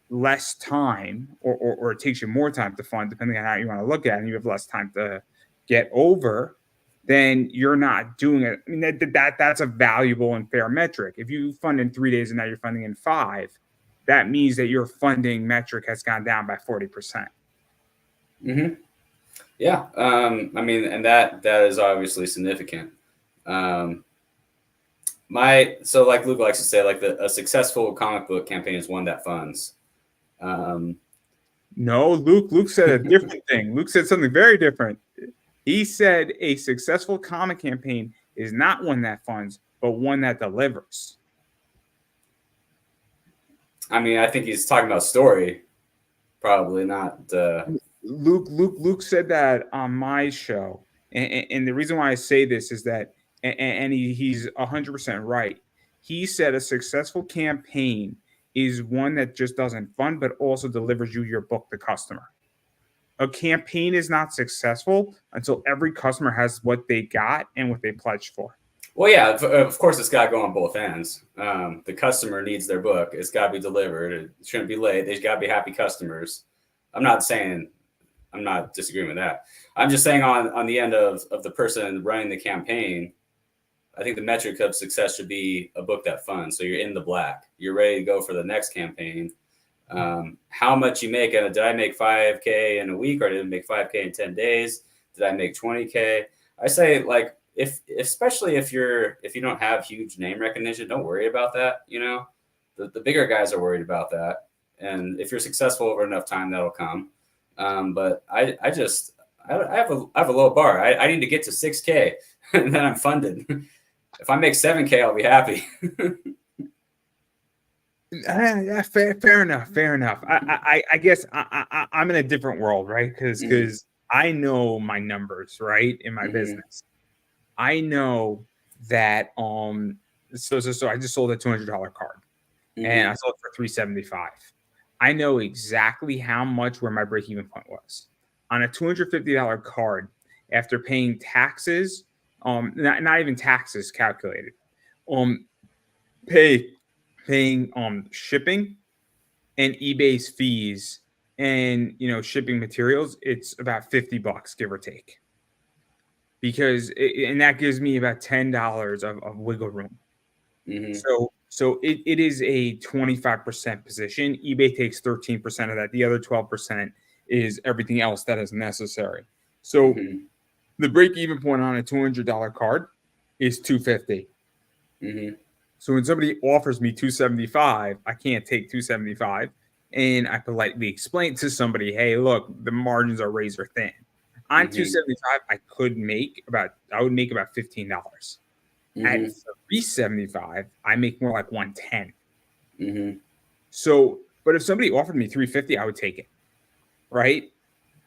less time, or it takes you more time to fund, depending on how you want to look at it, and you have less time to get over, then you're not doing it. I mean, that's a valuable and fair metric. If you fund in 3 days and now you're funding in 5, that means that your funding metric has gone down by 40%. Mm-hmm. Yeah. I mean, and that is obviously significant. So like Luke likes to say, like a successful comic book campaign is one that funds. No, Luke said a different thing. Luke said something very different. He said a successful comic campaign is not one that funds, but one that delivers. I mean, I think he's talking about story, probably not. Luke said that on my show, and the reason why I say this is that, and he's 100% right. He said a successful campaign is one that just doesn't fund, but also delivers you your book to customer. A campaign is not successful until every customer has what they got and what they pledged for. Well, yeah, of course, it's got to go on both ends. The customer needs their book. It's got to be delivered. It shouldn't be late. They've got to be happy customers. I'm not disagreeing with that. I'm just saying on the end of the person running the campaign, I think the metric of success should be a book that funds. So you're in the black. You're ready to go for the next campaign. How much you make? Did I make $5,000 in a week, or did I make $5,000 in 10 days? Did I make $20,000? I say, like, especially if you don't have huge name recognition, don't worry about that. The bigger guys are worried about that. And if you're successful over enough time, that'll come. But I have a low bar. I need to get to 6K and then I'm funded. If I make 7K, I'll be happy. Yeah, fair enough. I guess I'm in a different world, right? Because I know my numbers, right, in my business. I know that So I just sold a $200 card, and Mm-hmm. I sold it for $375. I know exactly how much where my break even point was on a $250 card after paying taxes. Not even taxes calculated. Um, paying shipping and eBay's fees and shipping materials. It's about $50, give or take, and that gives me about $10 of wiggle room. Mm-hmm. So it is a 25% position. eBay takes 13% of that. The other 12% is everything else that is necessary. So Mm-hmm. the break even point on a $200 card is 250. Mm-hmm. So when somebody offers me 275, I can't take 275, and I politely explain to somebody, "Hey, look, the margins are razor thin." On Mm-hmm. 275, I would make about $15. At Mm-hmm. 375, I make more like 110. Mm-hmm. So, but if somebody offered me 350, I would take it, right?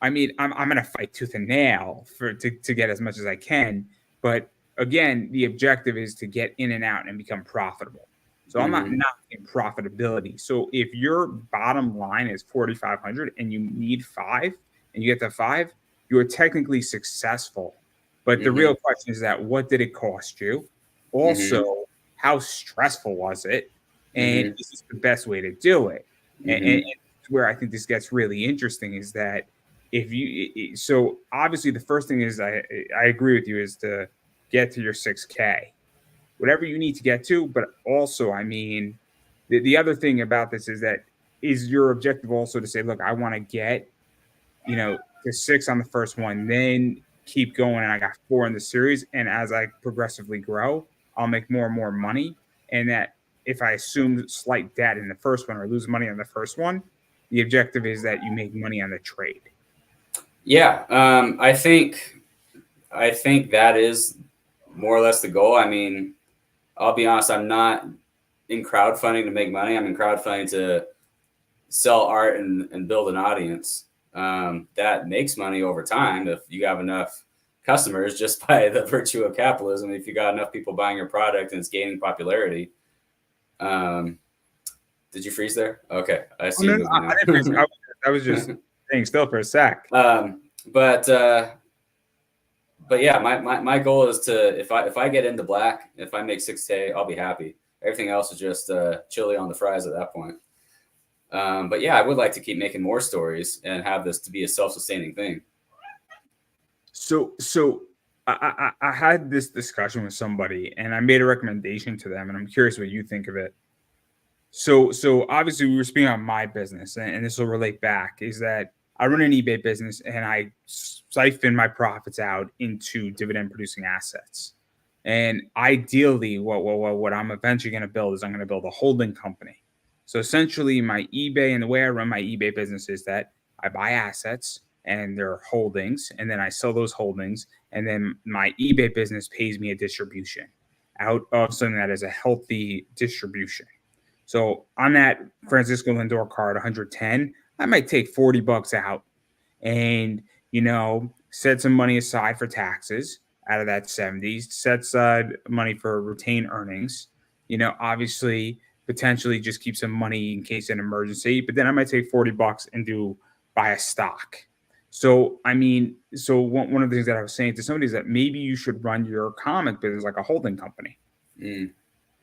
I mean, I'm gonna fight tooth and nail to get as much as I can, but again, the objective is to get in and out and become profitable. So I'm not Mm-hmm. knocking profitability. So if your bottom line is 4,500 and you need five and you get to five, you're technically successful. But the Mm-hmm. real question is that what did it cost you? Also, Mm-hmm. how stressful was it? And Mm-hmm. is this the best way to do it? And Mm-hmm. where I think this gets really interesting is that so obviously the first thing is I agree with you is to get to your 6K, whatever you need to get to. But also, I mean, the other thing about this is that is your objective also to say, look, I want to get to six on the first one, then keep going, and I got four in the series, and as I progressively grow, I'll make more and more money, and that if I assume slight debt in the first one or lose money on the first one, the objective is that you make money on the trade. Yeah. I think that is more or less the goal. I mean, I'll be honest, I'm not in crowdfunding to make money. I'm in crowdfunding to sell art and build an audience that makes money over time if you have enough customers, just by the virtue of capitalism. If you got enough people buying your product and it's gaining popularity. um, did you freeze there? Okay, I Oh see no, you no, I didn't freeze. moving I was just now. staying still for a sec. But yeah, my goal is to, if I get into black, if I make 6K, I'll be happy. Everything else is just chili on the fries at that point. But yeah, I would like to keep making more stories and have this to be a self-sustaining thing. So I had this discussion with somebody, and I made a recommendation to them, and I'm curious what you think of it. So obviously we were speaking on my business, and this will relate back, is that I run an eBay business and I siphon my profits out into dividend producing assets. And ideally, what I'm eventually going to build is I'm going to build a holding company. So essentially, my eBay and the way I run my eBay business is that I buy assets and they're holdings, and then I sell those holdings, and then my eBay business pays me a distribution out of something that is a healthy distribution. So on that Francisco Lindor card, 110, I might take $40 out and, set some money aside for taxes out of that 70, set aside money for retained earnings, obviously potentially just keep some money in case of an emergency, but then I might take $40 and buy a stock. So, I mean, one of the things that I was saying to somebody is that maybe you should run your comic business like a holding company.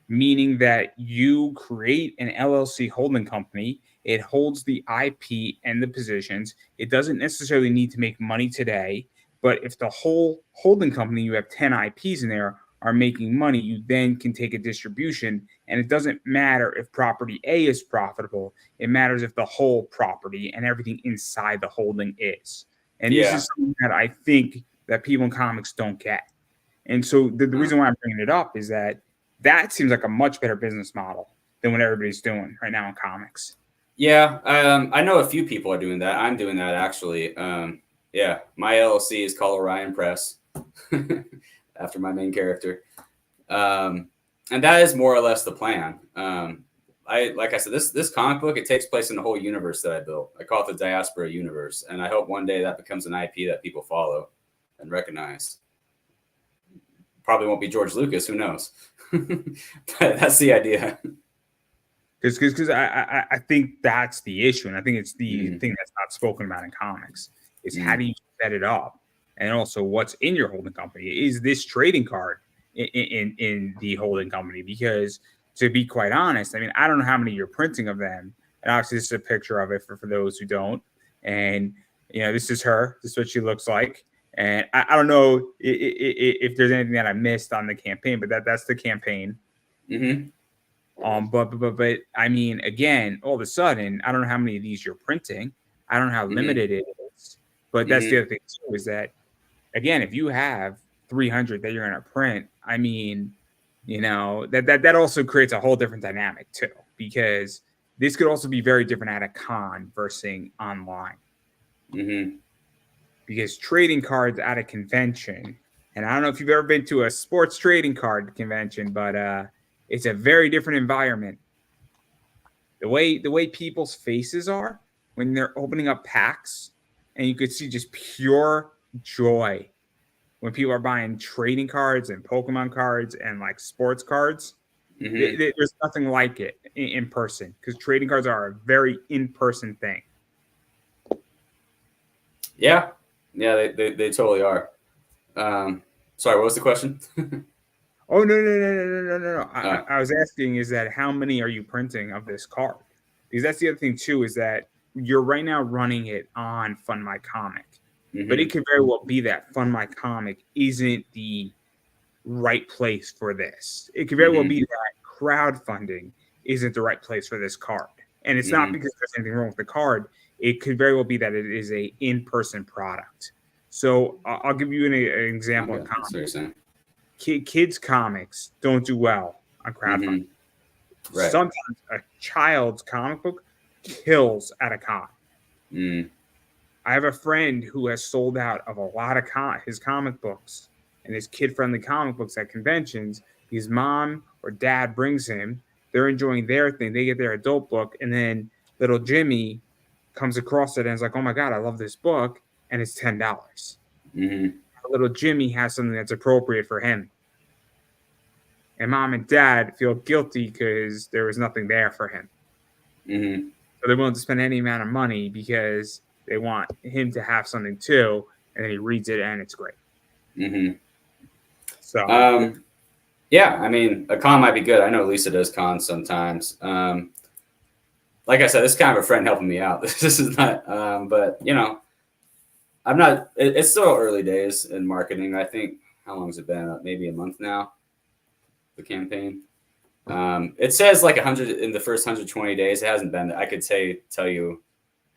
Meaning that you create an LLC holding company. It holds the IP and the positions. It doesn't necessarily need to make money today, but if the whole holding company, you have 10 IPs in there, are making money, you then can take a distribution. And it doesn't matter if property A is profitable. It matters if the whole property and everything inside the holding is. And this Yeah. is something that I think that people in comics don't get. And so the reason why I'm bringing it up is that seems like a much better business model than what everybody's doing right now in comics. Yeah. I know a few people are doing that. I'm doing that actually. Yeah. My LLC is called Orion Press after my main character. And that is more or less the plan. Like I said, this comic book, it takes place in the whole universe that I built. I call it the Diaspora universe. And I hope one day that becomes an IP that people follow and recognize. Probably won't be George Lucas. Who knows? But that's the idea. Because I think that's the issue, and I think it's the Mm. thing that's not spoken about in comics is how Mm. do you set it up, and also what's in your holding company. Is this trading card in the holding company? Because to be quite honest, I mean, I don't know how many you're printing of them, and obviously this is a picture of it for those who don't, and this is her. This is what she looks like, and I don't know if there's anything that I missed on the campaign, but that's the campaign. Mm-hmm. But I mean, again, all of a sudden, I don't know how many of these you're printing. I don't know how limited it is. But that's the other thing too, is that again, if you have 300 that you're going to print, I mean, that also creates a whole different dynamic too, because this could also be very different at a con versus online. Mm-hmm. Because trading cards at a convention, and I don't know if you've ever been to a sports trading card convention, but it's a very different environment. The way people's faces are when they're opening up packs, and you could see just pure joy when people are buying trading cards and Pokemon cards and like sports cards. Mm-hmm. There's nothing like it in person, because trading cards are a very in-person thing. Yeah, they totally are. Sorry, what was the question? Oh no! I was asking, is that how many are you printing of this card? Because that's the other thing too, is that you're right now running it on Fund My Comic, but it could very well be that Fund My Comic isn't the right place for this. It could very well be that crowdfunding isn't the right place for this card, and it's not because there's anything wrong with the card. It could very well be that it is a in-person product. So I'll give you an example of comics. Kids comics don't do well on crowdfunding. Right. Sometimes a child's comic book kills at a con. I have a friend who has sold out of a lot of his comic books and his kid-friendly comic books at conventions. His mom or dad brings him. They're enjoying their thing. They get their adult book, and then little Jimmy comes across it and is like, "Oh my God, I love this book," and it's $10. Little Jimmy has something that's appropriate for him. And mom and dad feel guilty because there was nothing there for him. So they're willing to spend any amount of money because they want him to have something too. And then he reads it and it's great. So, yeah, I mean, a con might be good. I know Lisa does cons sometimes. Like I said, this is kind of a friend helping me out. This is not, but I'm not, it's still early days in marketing. I think, how long has it been? Maybe a month now, the campaign. It says like 100 in the first 120 days. It hasn't been, I could tell you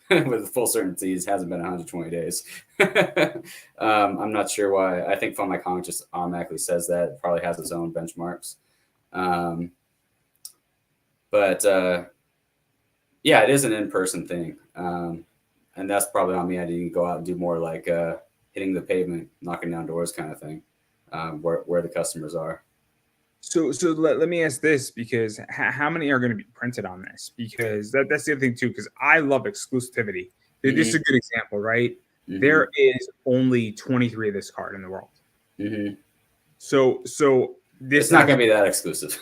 with full certainty, it hasn't been 120 days. I'm not sure why. I think Fund My Comic just automatically says that. It probably has its own benchmarks. But yeah, it is an in-person thing. And that's probably on me. I didn't go out and do more like hitting the pavement, knocking down doors kind of thing, where the customers are. So let me ask this, because how many are going to be printed on this? Because that's the other thing too, because I love exclusivity. This is a good example, right? There is only 23 of this card in the world. So this it's not going to be that exclusive.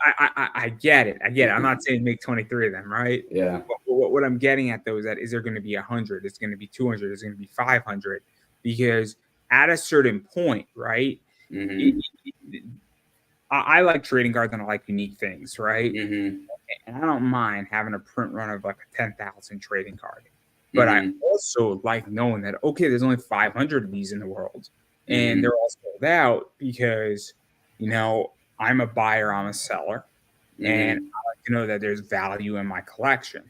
I get it. I'm not saying make 23 of them, right? Yeah. But what I'm getting at though is that, is there going to be 100? It's going to be 200. It's going to be 500, because at a certain point, right? I like trading cards and I like unique things, right? And I don't mind having a print run of like a 10,000 trading card. But I also like knowing that, okay, there's only 500 of these in the world. And they're all sold out because, I'm a buyer, I'm a seller. And I like to know that there's value in my collection,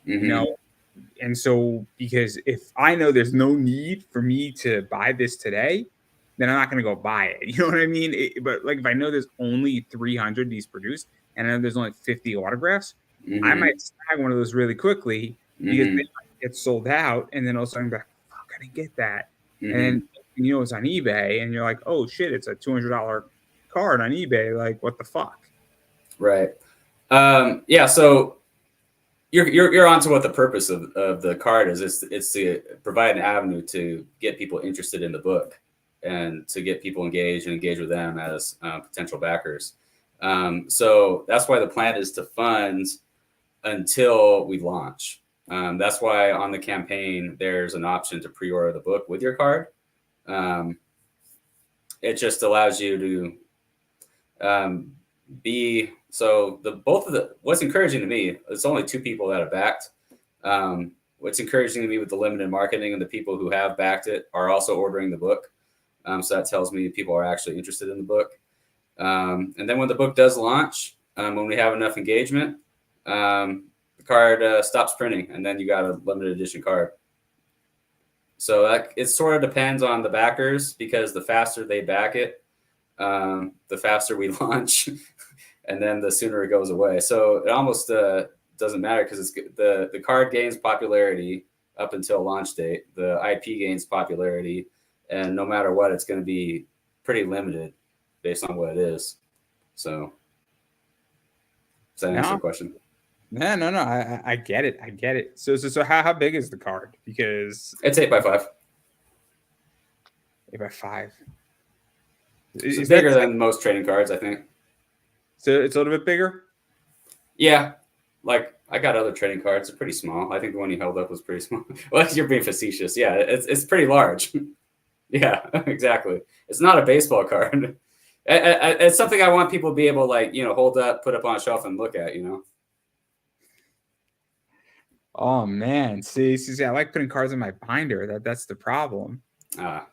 And so, because if I know there's no need for me to buy this today, then I'm not going to go buy it. You know what I mean? But like, if I know there's only 300 these produced, and I know there's only 50 autographs, I might snag one of those really quickly because they might get sold out. And then also I'm like, fuck, I didn't get that. And then, it's on eBay and you're like, oh shit, it's a $200 card on eBay. Like, what the fuck? Right. Yeah. So you're onto what the purpose of the card is. It's to provide an avenue to get people interested in the book, and to get people engaged and engage with them as potential backers. So that's why the plan is to fund until we launch. That's why on the campaign, there's an option to pre-order the book with your card. It just allows you to what's encouraging to me, it's only 2 people that have backed. What's encouraging to me with the limited marketing and the people who have backed it are also ordering the book. So that tells me people are actually interested in the book. And then when the book does launch, when we have enough engagement, the card stops printing, and then you got a limited edition card. So it sort of depends on the backers, because the faster they back it, the faster we launch, and then the sooner it goes away. So it almost doesn't matter, because the card gains popularity up until launch date. The IP gains popularity, and no matter what, it's going to be pretty limited based on what it is. So does that answer the question? No. I get it. I get it. So how big is the card? Because it's 8x5. 8x5. It's bigger than most trading cards, I think. So it's a little bit bigger? Yeah. Like, I got other trading cards. They're pretty small. I think the one you held up was pretty small. Well, you're being facetious. Yeah, it's pretty large. Yeah, exactly. It's not a baseball card. It's something I want people to be able to, like, hold up, put up on a shelf and look at, Oh man, see, I like putting cards in my binder. That's the problem. I'm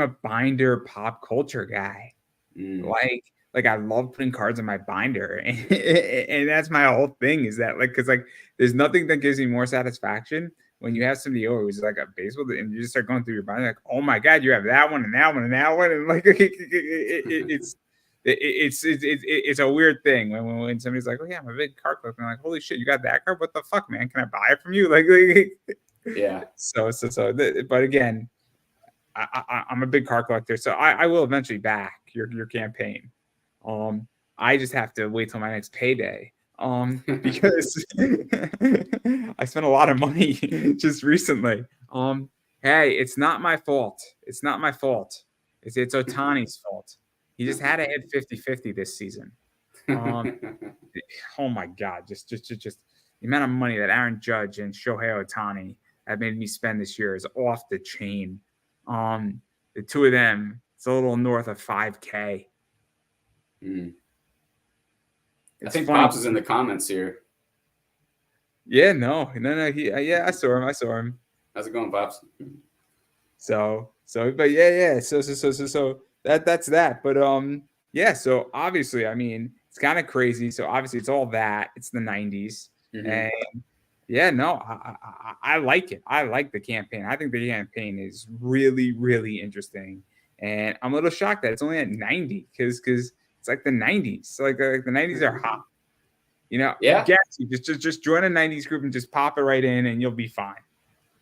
a binder pop culture guy. Like I love putting cards in my binder, and that's my whole thing. Is that because there's nothing that gives me more satisfaction when you have somebody over who's like a baseball, and you just start going through your binder, like, oh my god, you have that one and that one and that one, and like it's a weird thing when somebody's like, oh yeah, I'm a big card collector. I'm like, holy shit, you got that card? What the fuck, man? Can I buy it from you? Like yeah. But again, I'm a big card collector, so I will eventually back your campaign. I just have to wait till my next payday. Because I spent a lot of money just recently. Hey, it's not my fault. It's not my fault. It's Ohtani's fault. He just had to hit 50-50 this season. Oh my God. Just the amount of money that Aaron Judge and Shohei Ohtani have made me spend this year is off the chain. The two of them, it's a little north of 5K. I think funny. Pops is in the comments here. Yeah, no. I saw him. How's it going, Pops? But yeah. So that's that. But yeah. So obviously, I mean, it's kind of crazy. So obviously, it's all that. It's the 90s, and yeah, no, I like it. I like the campaign. I think the campaign is really, really interesting, and I'm a little shocked that it's only at 90 because it's like the 90s. So like the 90s are hot. Yeah. Just join a 90s group and just pop it right in, and you'll be fine.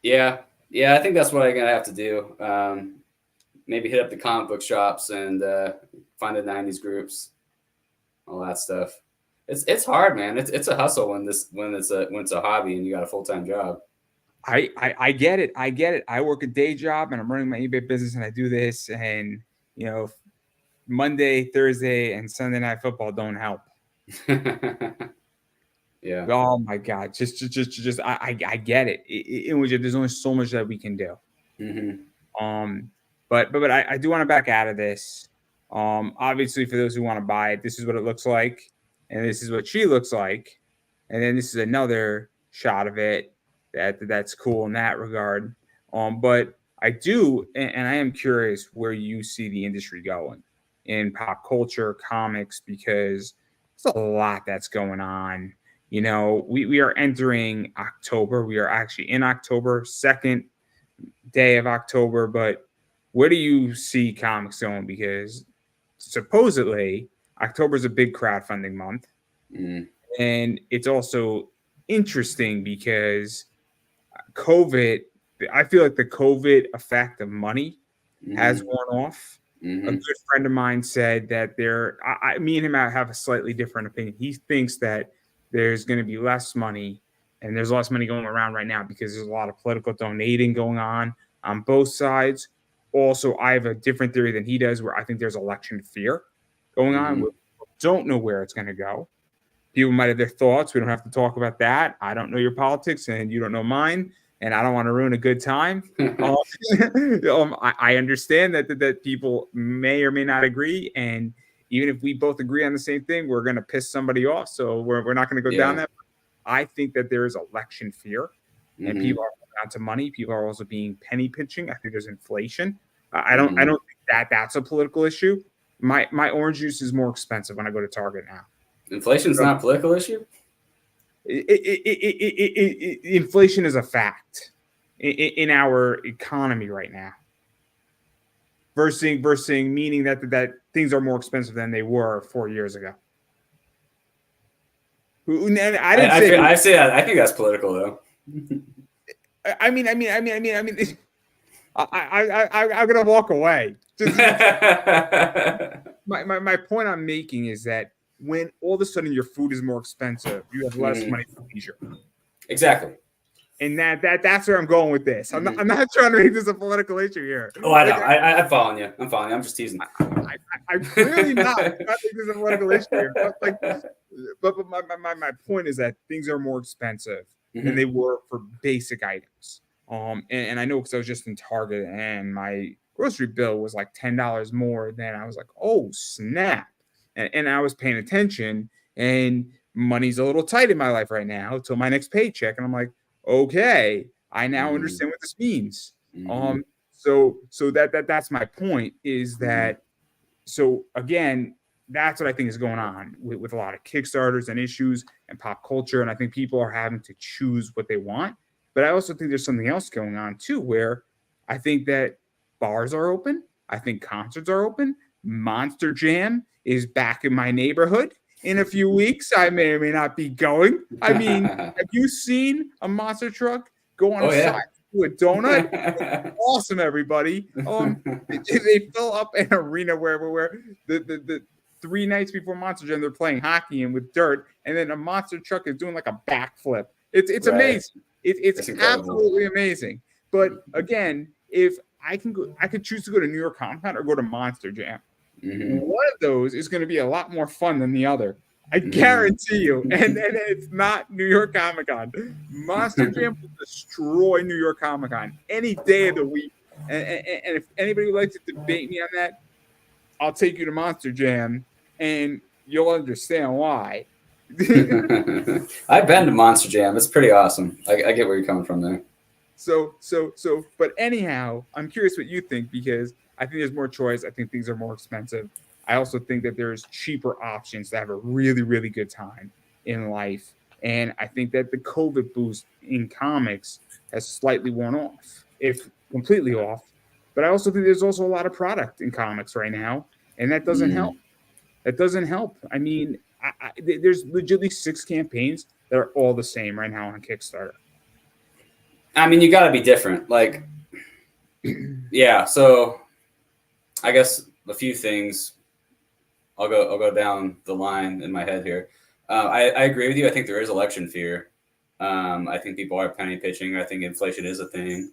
Yeah. I think that's what I'm gonna have to do. Maybe hit up the comic book shops and find the 90s groups, all that stuff. It's hard, man. It's a hustle when it's a hobby and you got a full-time job. I get it. I work a day job and I'm running my eBay business and I do this, and Monday, Thursday, and Sunday Night Football don't help. Yeah. Oh my God. Just I get it. There's only so much that we can do. But I do want to back out of this. Obviously, for those who want to buy it, this is what it looks like, and this is what she looks like, and then this is another shot of it that's cool in that regard. But I do, and I am curious where you see the industry going in pop culture, comics, because there's a lot that's going on. We are entering October. We are actually in October, second day of October. But where do you see comics going? Because supposedly October is a big crowdfunding month. And it's also interesting because COVID, I feel like the COVID effect of money has worn off. A good friend of mine said that me and him have a slightly different opinion. He thinks that there's going to be less money, and there's less money going around right now because there's a lot of political donating going on both sides. Also, I have a different theory than he does, where I think there's election fear. going on. We don't know where it's going to go. People might have their thoughts. We don't have to talk about that. I don't know your politics, and you don't know mine, and I don't want to ruin a good time. I understand that people may or may not agree, and even if we both agree on the same thing, we're going to piss somebody off. So we're not going to go down that. I think that there is election fear, and people are holding on to money. People are also being penny pinching. I think there's inflation. I don't think that's a political issue. My orange juice is more expensive when I go to Target now. Inflation's not a political issue? Inflation is a fact in our economy right now. Versus meaning that things are more expensive than they were 4 years ago. I say that. I think that's political, though. I'm gonna walk away. My point I'm making is that when all of a sudden your food is more expensive, you have less money for leisure. Exactly. And that's where I'm going with this. I'm not trying to make this a political issue here. Oh, I know. I'm following you. I'm just teasing. I'm clearly not. I think this is a political issue here. But my point is that things are more expensive than they were for basic items. And I know because I was just in Target and my grocery bill was like $10 more. Then I was like, oh snap. And I was paying attention, and money's a little tight in my life right now till my next paycheck. And I'm like, okay, I now understand what this means. So that's my point is that, so again, that's what I think is going on with a lot of Kickstarters and issues and pop culture. And I think people are having to choose what they want. But I also think there's something else going on too, where I think that bars are open. I think concerts are open. Monster Jam is back in my neighborhood. In a few weeks, I may or may not be going. I mean, have you seen a monster truck go on side to a donut? It's awesome, everybody. They fill up an arena where the 3 nights before Monster Jam, they're playing hockey and with dirt, and then a monster truck is doing like a backflip. It's amazing. It's absolutely amazing. But again, if I could choose to go to New York Comic Con or go to Monster Jam. One of those is going to be a lot more fun than the other. I guarantee you. And it's not New York Comic Con. Monster Jam will destroy New York Comic Con any day of the week. And if anybody would like to debate me on that, I'll take you to Monster Jam, and you'll understand why. I've been to Monster Jam. It's pretty awesome. I get where you're coming from there. But anyhow, I'm curious what you think, because I think there's more choice. I think things are more expensive. I also think that there's cheaper options to have a really, really good time in life. And I think that the COVID boost in comics has slightly worn off, if completely off. But I also think there's also a lot of product in comics right now, and that doesn't help. That doesn't help. I mean, there's legitimately 6 campaigns that are all the same right now on Kickstarter. I mean, you got to be different. Like, yeah. So, I guess a few things. I'll go down the line in my head here. I agree with you. I think there is election fear. I think people are penny pitching. I think inflation is a thing.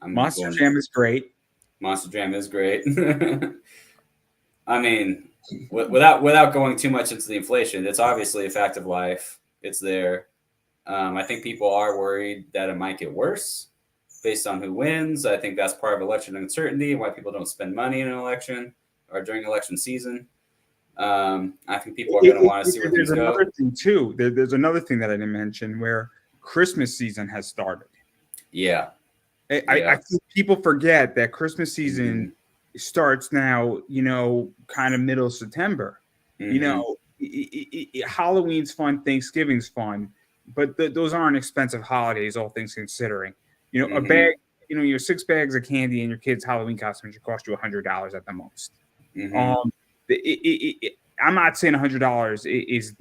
Monster Jam is great. Monster Jam is great. I mean, without going too much into the inflation, it's obviously a fact of life. It's there. I think people are worried that it might get worse based on who wins. I think that's part of election uncertainty, why people don't spend money in an election or during election season. I think people are going to want to see where things go. There's another thing too. There's another thing that I didn't mention where Christmas season has started. Yeah. I think people forget that Christmas season starts now, kind of middle of September. Halloween's fun, Thanksgiving's fun, but those aren't expensive holidays, all things considering. A bag, your 6 bags of candy and your kid's Halloween costume should cost you $100 at the most. I'm not saying $100 is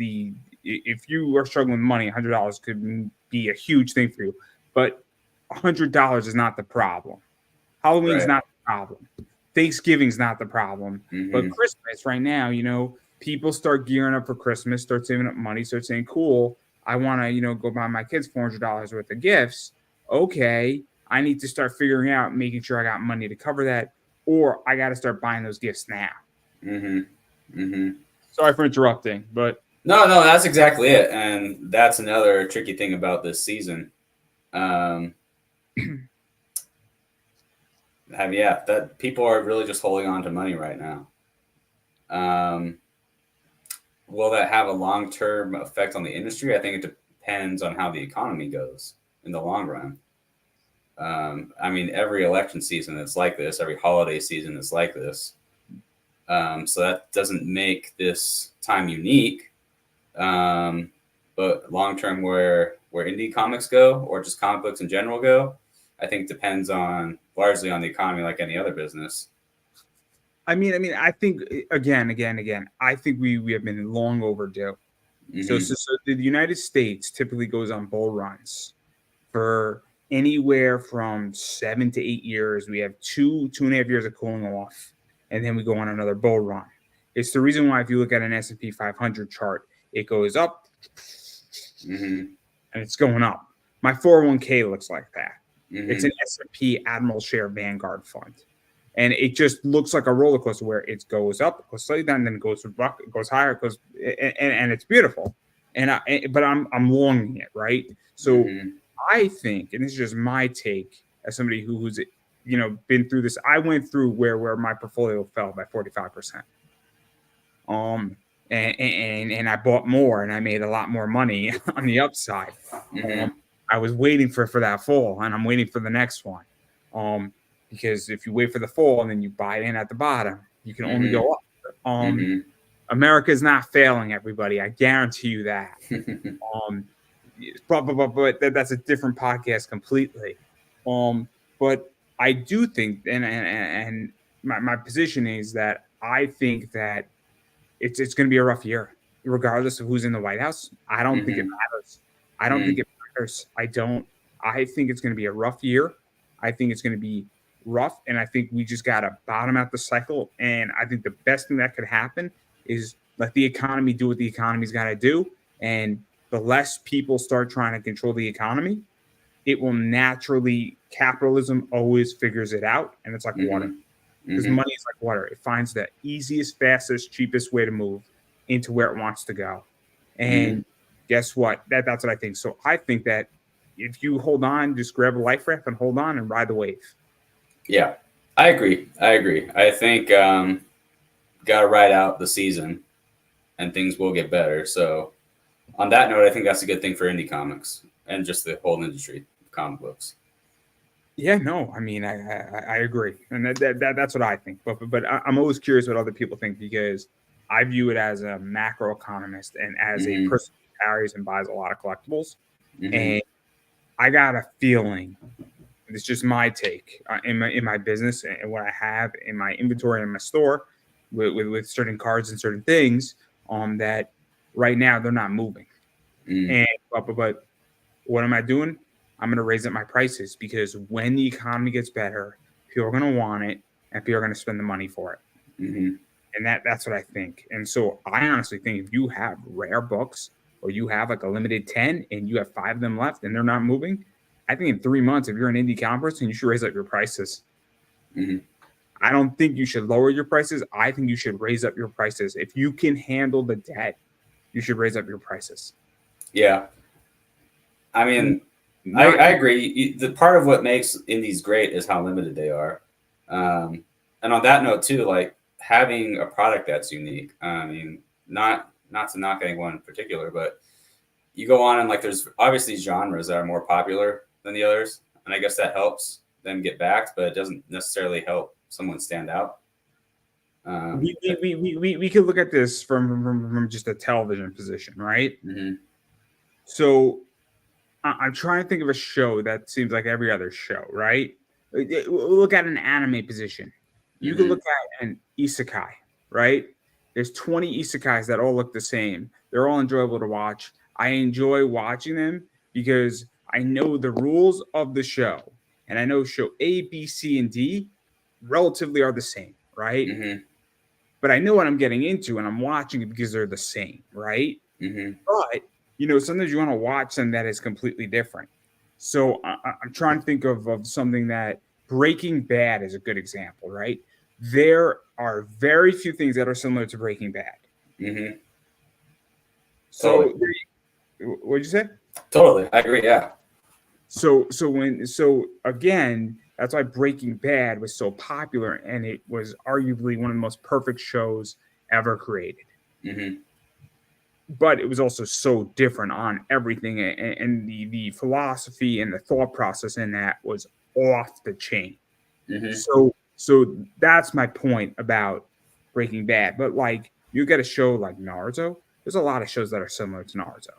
if you are struggling with money, $100 could be a huge thing for you, but $100 is not the problem. Halloween's not the problem. Thanksgiving's not the problem. But Christmas right now, people start gearing up for Christmas, start saving up money, start saying, cool, I want to, go buy my kids $400 worth of gifts. Okay, I need to start figuring out, making sure I got money to cover that, or I got to start buying those gifts now. Mm-hmm. Mm-hmm. Sorry for interrupting, but No, that's exactly it, and that's another tricky thing about this season. Um, that people are really just holding on to money right now. Um, will that have a long term effect on the industry? I think it depends on how the economy goes in the long run. I mean, every election season is like this. Every holiday season is like this. So that doesn't make this time unique. Um, but long term, where indie comics go, or just comic books in general go, I think depends on largely on the economy, like any other business. I mean, I think again, I think we have been long overdue. So, Mm-hmm. so the United States typically goes on bull runs for anywhere from 7 to 8 years. We have 2.5 years of cooling off, and then we go on another bull run. It's the reason why if you look at an S&P 500 chart, it goes up Mm-hmm. and it's going up. My 401k looks like that. Mm-hmm. It's an S&P Admiral Share Vanguard fund. And it just looks like a roller coaster where it goes up, goes slightly down, then it goes higher, goes and it's beautiful. But I'm longing it, right? So Mm-hmm. I think, and this is just my take as somebody who's been through this. I went through where my portfolio fell by 45%. And I bought more and I made a lot more money on the upside. Mm-hmm. I was waiting for that fall, and I'm waiting for the next one. Because if you wait for the fall and then you buy it in at the bottom, you can only go up. Mm-hmm. America is not failing, everybody. I guarantee you that. But that's a different podcast completely. But I do think, and my position is that I think that it's going to be a rough year, regardless of who's in the White House. I don't think it matters. I don't think it matters. I don't. I think it's going to be a rough year. I think it's going to be rough, and I think we just got to bottom out the cycle. And I think the best thing that could happen is let the economy do what the economy's got to do, and the less people start trying to control the economy, it will naturally. Capitalism always figures it out, and it's like water. Because money is like water. It finds the easiest, fastest, cheapest way to move into where it wants to go. And guess what? That's what I think. So I think that if you hold on, just grab a life raft and hold on and ride the wave. Yeah, I agree. I think got to ride out the season and things will get better. So on that note, I think that's a good thing for indie comics and just the whole industry of comic books. Yeah, no, I mean, I agree, and that's what I think. But I'm always curious what other people think, because I view it as a macroeconomist and as a person who carries and buys a lot of collectibles, and I got a feeling. It's just my take in my business and what I have in my inventory in my store with certain cards and certain things. That right now they're not moving, and but what am I doing? I'm going to raise up my prices, because when the economy gets better, people are going to want it and people are going to spend the money for it. And that's what I think. And so I honestly think if you have rare books, or you have like a limited 10 and you have 5 of them left and they're not moving, I think in 3 months, if you're an indie comic person, you should raise up your prices. I don't think you should lower your prices. I think you should raise up your prices. If you can handle the debt, you should raise up your prices. Yeah. I mean, I agree. The part of what makes indies great is how limited they are. And on that note too, like having a product that's unique. I mean, not to knock anyone in particular, but you go on and like there's obviously genres that are more popular than the others, and I guess that helps them get backed, but it doesn't necessarily help someone stand out. We could look at this from just a television position, right? So I'm trying to think of a show that seems like every other show, right? Look at an anime position. You can look at an isekai, right? There's 20 isekais that all look the same. They're all enjoyable to watch. I enjoy watching them because I know the rules of the show, and I know show A, B, C, and D relatively are the same, right? But I know what I'm getting into, and I'm watching it because they're the same, right? But sometimes you want to watch something that is completely different. So I'm trying to think of something that Breaking Bad is a good example, right? Their are very few things that are similar to Breaking Bad. Mm-hmm. So, Totally. what'd you say? Totally, I agree. Yeah. So again, that's why Breaking Bad was so popular, and it was arguably one of the most perfect shows ever created. Mm-hmm. But it was also so different on everything, and the philosophy and the thought process in that was off the chain. Mm-hmm. So that's my point about Breaking Bad. But like, you get a show like Naruto, there's a lot of shows that are similar to Naruto.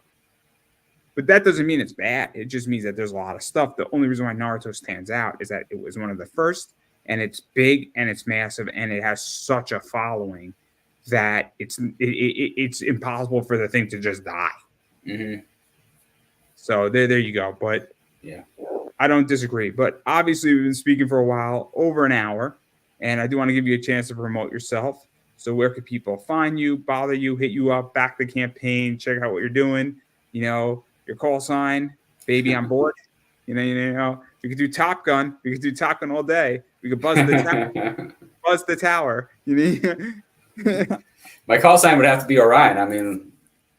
But that doesn't mean it's bad. It just means that there's a lot of stuff. The only reason why Naruto stands out is that it was one of the first, and it's big and it's massive, and it has such a following that it's impossible for the thing to just die. Mm-hmm. So there you go. But yeah, I don't disagree. But obviously, we've been speaking for a while, over an hour, and I do want to give you a chance to promote yourself. So where could people find you, bother you, hit you up, back the campaign, check out what you're doing? Your call sign, baby on board. We could do Top Gun. We could do Top Gun all day. We could buzz the tower. Buzz the tower. My call sign would have to be Orion. I mean,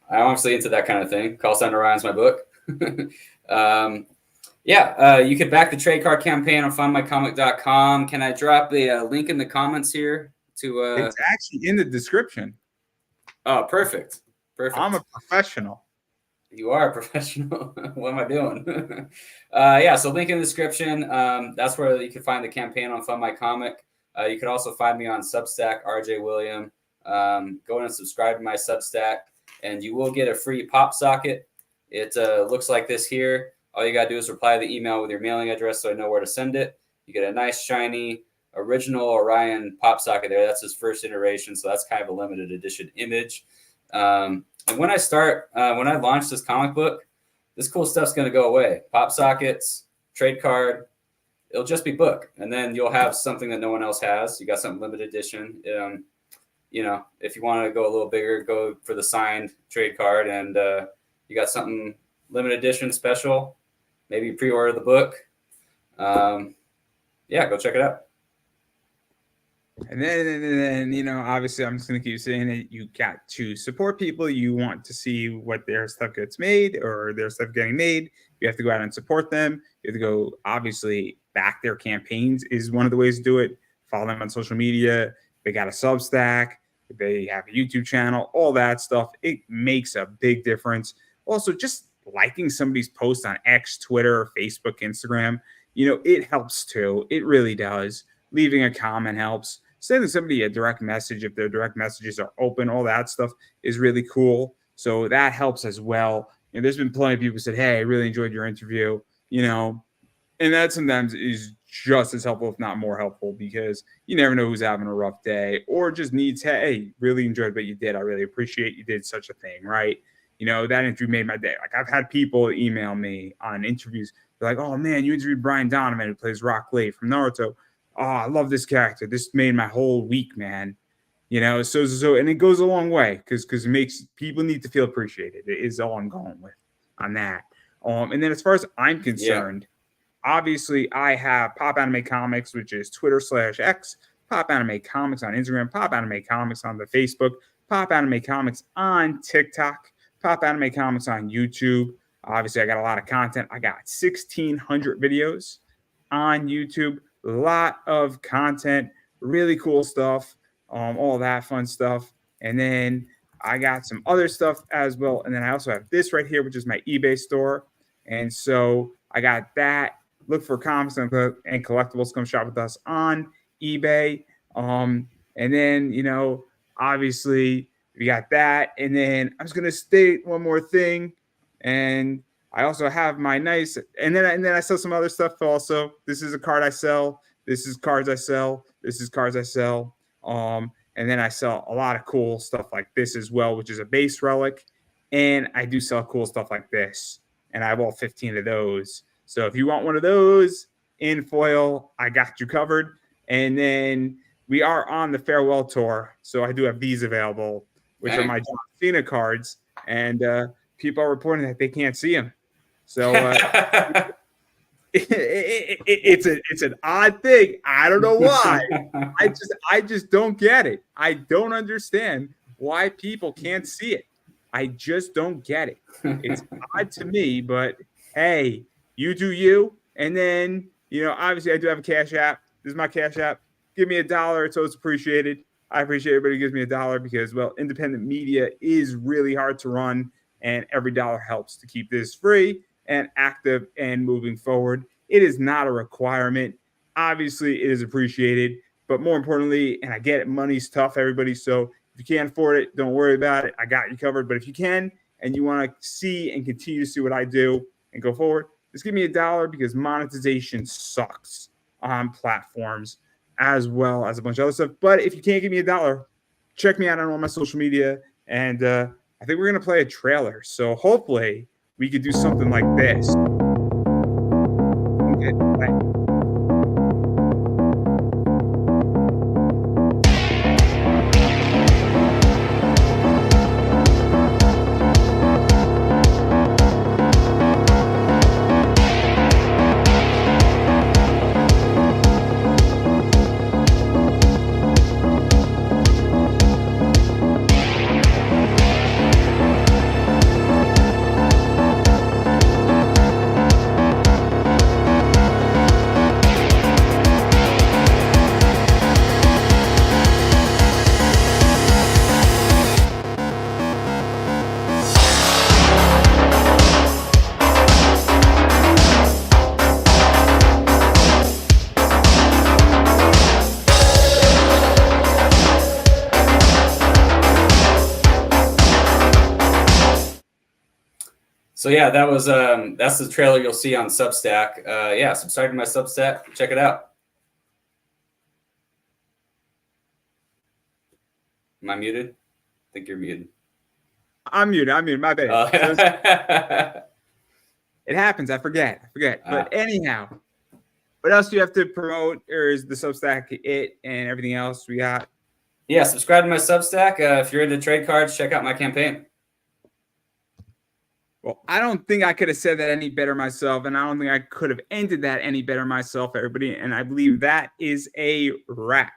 I'm honestly into that kind of thing. Call sign Orion's my book. You could back the trade card campaign on fundmycomic.com. Can I drop a link in the comments here to? It's actually in the description. Oh, perfect. I'm a professional. You are a professional. What am I doing? So link in the description. That's where you can find the campaign on Fund My Comic. You can also find me on Substack, RJ William. Go and subscribe to my Substack, and you will get a free pop socket. It looks like this here. All you got to do is reply to the email with your mailing address so I know where to send it. You get a nice, shiny, original Orion pop socket there. That's his first iteration, so that's kind of a limited edition image. And when I launch this comic book, this cool stuff's going to go away. Pop sockets, trade card, it'll just be book. And then you'll have something that no one else has. You got something limited edition. If you want to go a little bigger, go for the signed trade card. And you got something limited edition special. Maybe pre-order the book. Go check it out. And then, obviously, I'm just going to keep saying it. You got to support people. You want to see what their stuff gets made or their stuff getting made. You have to go out and support them. You have to go, obviously, back their campaigns is one of the ways to do it. Follow them on social media. They got a Substack. They have a YouTube channel, all that stuff. It makes a big difference. Also, just liking somebody's post on X, Twitter, Facebook, Instagram, it helps too. It really does. Leaving a comment helps. Sending somebody a direct message if their direct messages are open, all that stuff is really cool. So that helps as well. And there's been plenty of people who said, hey, I really enjoyed your interview, and that sometimes is just as helpful, if not more helpful, because you never know who's having a rough day or just needs, hey, really enjoyed what you did. I really appreciate you did such a thing, right? That interview made my day. Like, I've had people email me on interviews. They're like, oh, man, you interviewed Brian Donovan, who plays Rock Lee from Naruto. Oh, I love this character. This made my whole week, man. So and it goes a long way because it makes people need to feel appreciated. It is all I'm going with on that. And then as far as I'm concerned, obviously I have Pop Anime Comics, which is Twitter/X, Pop Anime Comics on Instagram, Pop Anime Comics on the Facebook, Pop Anime Comics on TikTok, Pop Anime Comics on YouTube. Obviously, I got a lot of content. I got 1,600 videos on YouTube. A lot of content, really cool stuff, all that fun stuff. And then I got some other stuff as well. And then I also have this right here, which is my eBay store. And so I got that. Look for comics and collectibles. Come shop with us on eBay. And then, obviously we got that. And then I was going to state one more thing. And I also have my nice, and then I sell some other stuff also. This is a card I sell. This is cards I sell. This is cards I sell. And then I sell a lot of cool stuff like this as well, which is a base relic. And I do sell cool stuff like this. And I have all 15 of those. So if you want one of those in foil, I got you covered. And then we are on the farewell tour. So I do have these available, which are my John Cena cards. And people are reporting that they can't see them. So it's an odd thing. I don't know why. I just don't get it. I don't understand why people can't see it. I just don't get it. It's odd to me, but hey, you do you. And then, obviously I do have a Cash App. This is my Cash App. Give me $1. So it's appreciated. I appreciate everybody who gives me $1 because, well, independent media is really hard to run, and every dollar helps to keep this free and active and moving forward. It is not a requirement. Obviously, it is appreciated, but more importantly, and I get it, money's tough, everybody. So if you can't afford it, don't worry about it. I got you covered. But if you can and you want to see and continue to see what I do and go forward, just give me $1 because monetization sucks on platforms as well as a bunch of other stuff. But if you can't give me $1, check me out on all my social media. And I think we're going to play a trailer. So hopefully we could do something like this. Okay. So yeah, that was that's the trailer you'll see on Substack. Yeah, subscribe to my Substack. Check it out. Am I muted? I think you're muted. I'm muted. My bad. It happens. I forget. But anyhow, what else do you have to promote, or is the Substack it and everything else we got? Yeah, subscribe to my Substack. If you're into trade cards, check out my campaign. Well, I don't think I could have said that any better myself, and I don't think I could have ended that any better myself, everybody. And I believe that is a wrap.